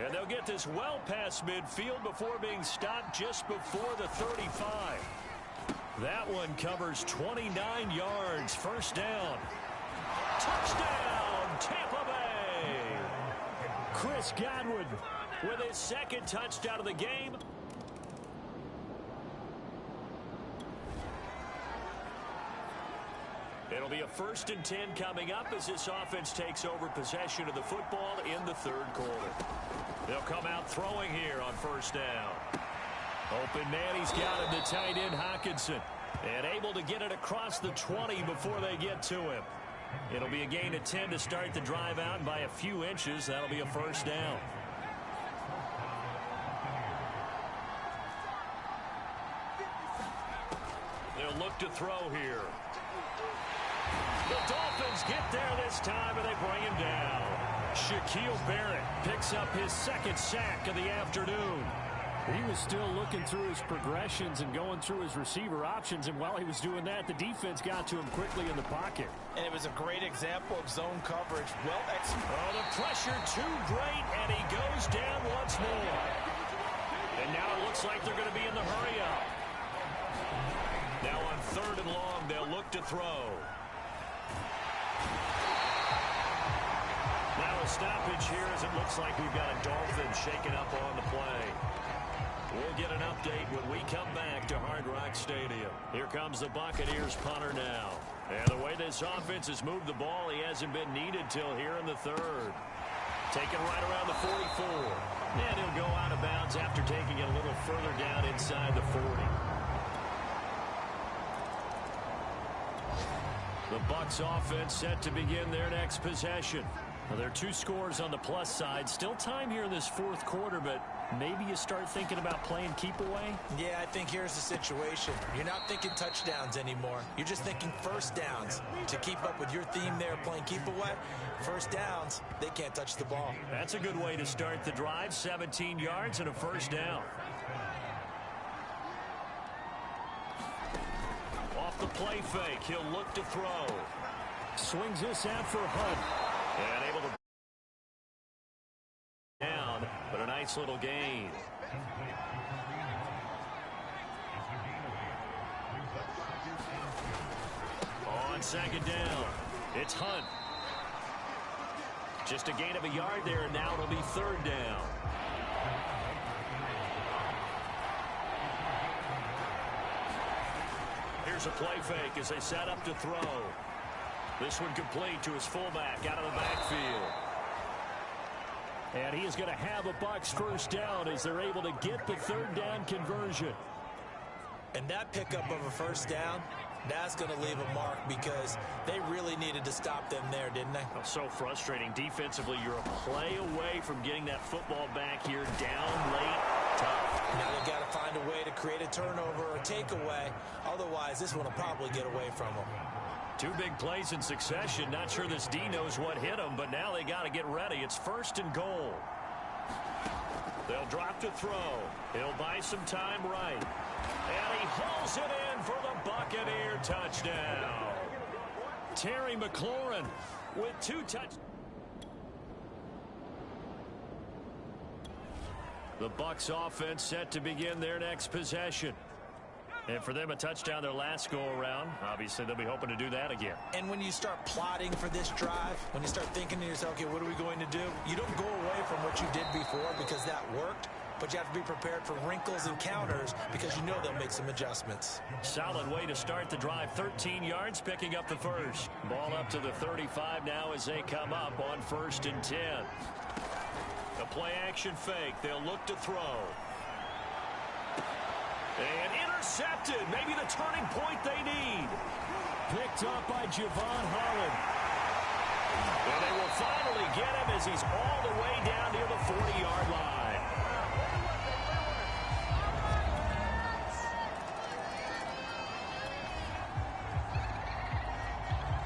And they'll get this well past midfield before being stopped just before the 35. That one covers 29 yards. First down. Touchdown, Tampa Bay. Chris Godwin with his second touchdown of the game. It'll be a 1st and 10 coming up as this offense takes over possession of the football in the third quarter. They'll come out throwing here on first down. Open man, he's got him, the tight end Hawkinson. And able to get it across the 20 before they get to him. It'll be a gain of 10 to start the drive out, and by a few inches, that'll be a first down. They'll look to throw here. The Dolphins get there this time, and they bring him down. Shaquille Barrett picks up his second sack of the afternoon. He was still looking through his progressions and going through his receiver options, and while he was doing that, the defense got to him quickly in the pocket. And it was a great example of zone coverage. Well executed. Oh, the pressure too great, and he goes down once more. And now it looks like they're going to be in the hurry-up. Now on third and long, they'll look to throw. Now a stop stoppage here as it looks like we've got a Dolphin shaken up on the play. We'll get an update when we come back to Hard Rock Stadium. Here comes the Buccaneers punter now. And the way this offense has moved the ball, he hasn't been needed till here in the third. Taken right around the 44. And he'll go out of bounds after taking it a little further down inside the 40. The Bucs offense set to begin their next possession. Well, there are 2 scores on the plus side. Still time here in this fourth quarter, but maybe you start thinking about playing keep away? Yeah, I think here's the situation. You're not thinking touchdowns anymore. You're just thinking first downs. To keep up with your theme there, playing keep away, first downs, they can't touch the ball. That's a good way to start the drive. 17 yards and a first down. Off the play fake, he'll look to throw. Swings this out for Hunt. And able to down, but a nice little gain. On second down, it's Hunt. Just a gain of a yard there, and now it'll be third down. Here's a play fake as they set up to throw. This one complete to his fullback out of the backfield. And he is going to have a Bucs first down as they're able to get the third down conversion. And that pickup of a first down, that's going to leave a mark because they really needed to stop them there, didn't they? Oh, so frustrating. Defensively, you're a play away from getting that football back here down late. Tough. Now they've got to find a way to create a turnover or takeaway. Otherwise, this one will probably get away from them. 2 big plays in succession. Not sure this D knows what hit him, but now they got to get ready. It's first and goal. They'll drop to throw. He'll buy some time right. And he hauls it in for the Buccaneer touchdown. Terry McLaurin with 2 touchdowns. The Bucs offense set to begin their next possession. And for them, a touchdown their last go-around. Obviously, they'll be hoping to do that again. And when you start plotting for this drive, when you start thinking to yourself, okay, what are we going to do? You don't go away from what you did before because that worked, but you have to be prepared for wrinkles and counters because you know they'll make some adjustments. Solid way to start the drive. 13 yards, picking up the first. Ball up to the 35 now as they come up on 1st and 10. A play-action fake. They'll look to throw. And intercepted. Maybe the turning point they need. Picked up by Javon Holland. And they will finally get him as he's all the way down near the 40-yard line.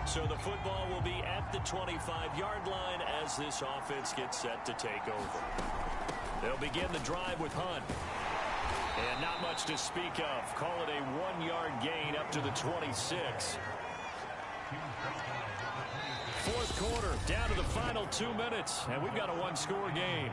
So the football will be at the 25-yard line as this offense gets set to take over. They'll begin the drive with Hunt. And not much to speak of. Call it a 1-yard gain up to the 26. Fourth quarter, down to the final 2 minutes, and we've got a 1-score game.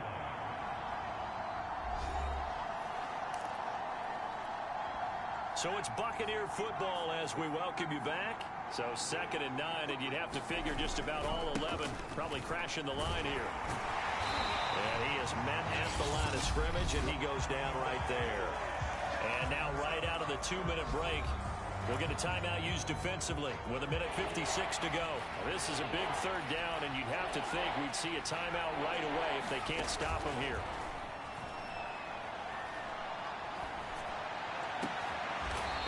So it's Buccaneer football as we welcome you back. So 2nd and 9, and you'd have to figure just about all 11 probably crashing the line here. And he is met at the line of scrimmage, and he goes down right there. And now right out of the 2-minute break, we'll get a timeout used defensively with 1:56 to go. This is a big third down, and you'd have to think we'd see a timeout right away if they can't stop him here.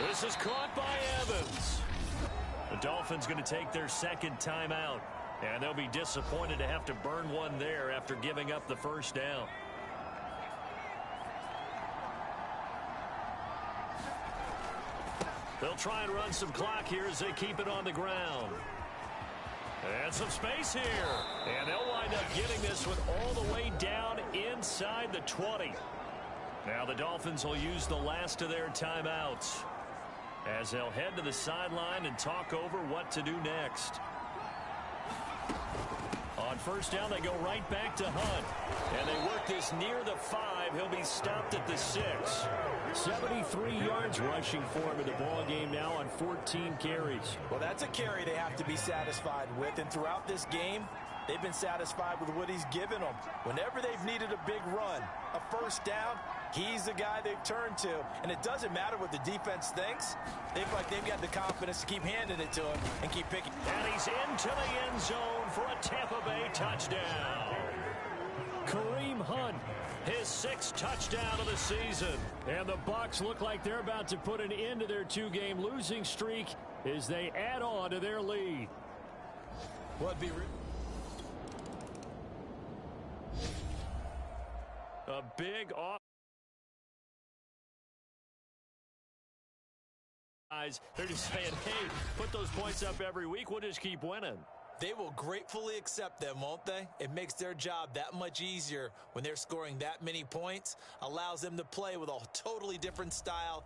This is caught by Evans. The Dolphins going to take their 2nd timeout, and they'll be disappointed to have to burn one there after giving up the first down. They'll try and run some clock here as they keep it on the ground. And some space here. And they'll wind up getting this with all the way down inside the 20. Now the Dolphins will use the last of their timeouts as they'll head to the sideline and talk over what to do next. On first down, they go right back to Hunt. And they work this near the 5. He'll be stopped at the 6. 73 yards rushing for him in the ball game now on 14 carries. Well, that's a carry they have to be satisfied with. And throughout this game, They've been satisfied with what he's given them. Whenever they've needed a big run, a first down, he's the guy they've turned to. And it doesn't matter what the defense thinks. They feel like they've got the confidence to keep handing it to him and keep picking. And he's into the end zone for a Tampa Bay touchdown. Kareem Hunt, his 6th touchdown of the season. And the Bucs look like they're about to put an end to their 2-game losing streak as they add on to their lead. What'd be a big off. They're just saying, hey, put those points up every week. We'll just keep winning. They will gratefully accept them, won't they? It makes their job that much easier when they're scoring that many points. Allows them to play with a totally different style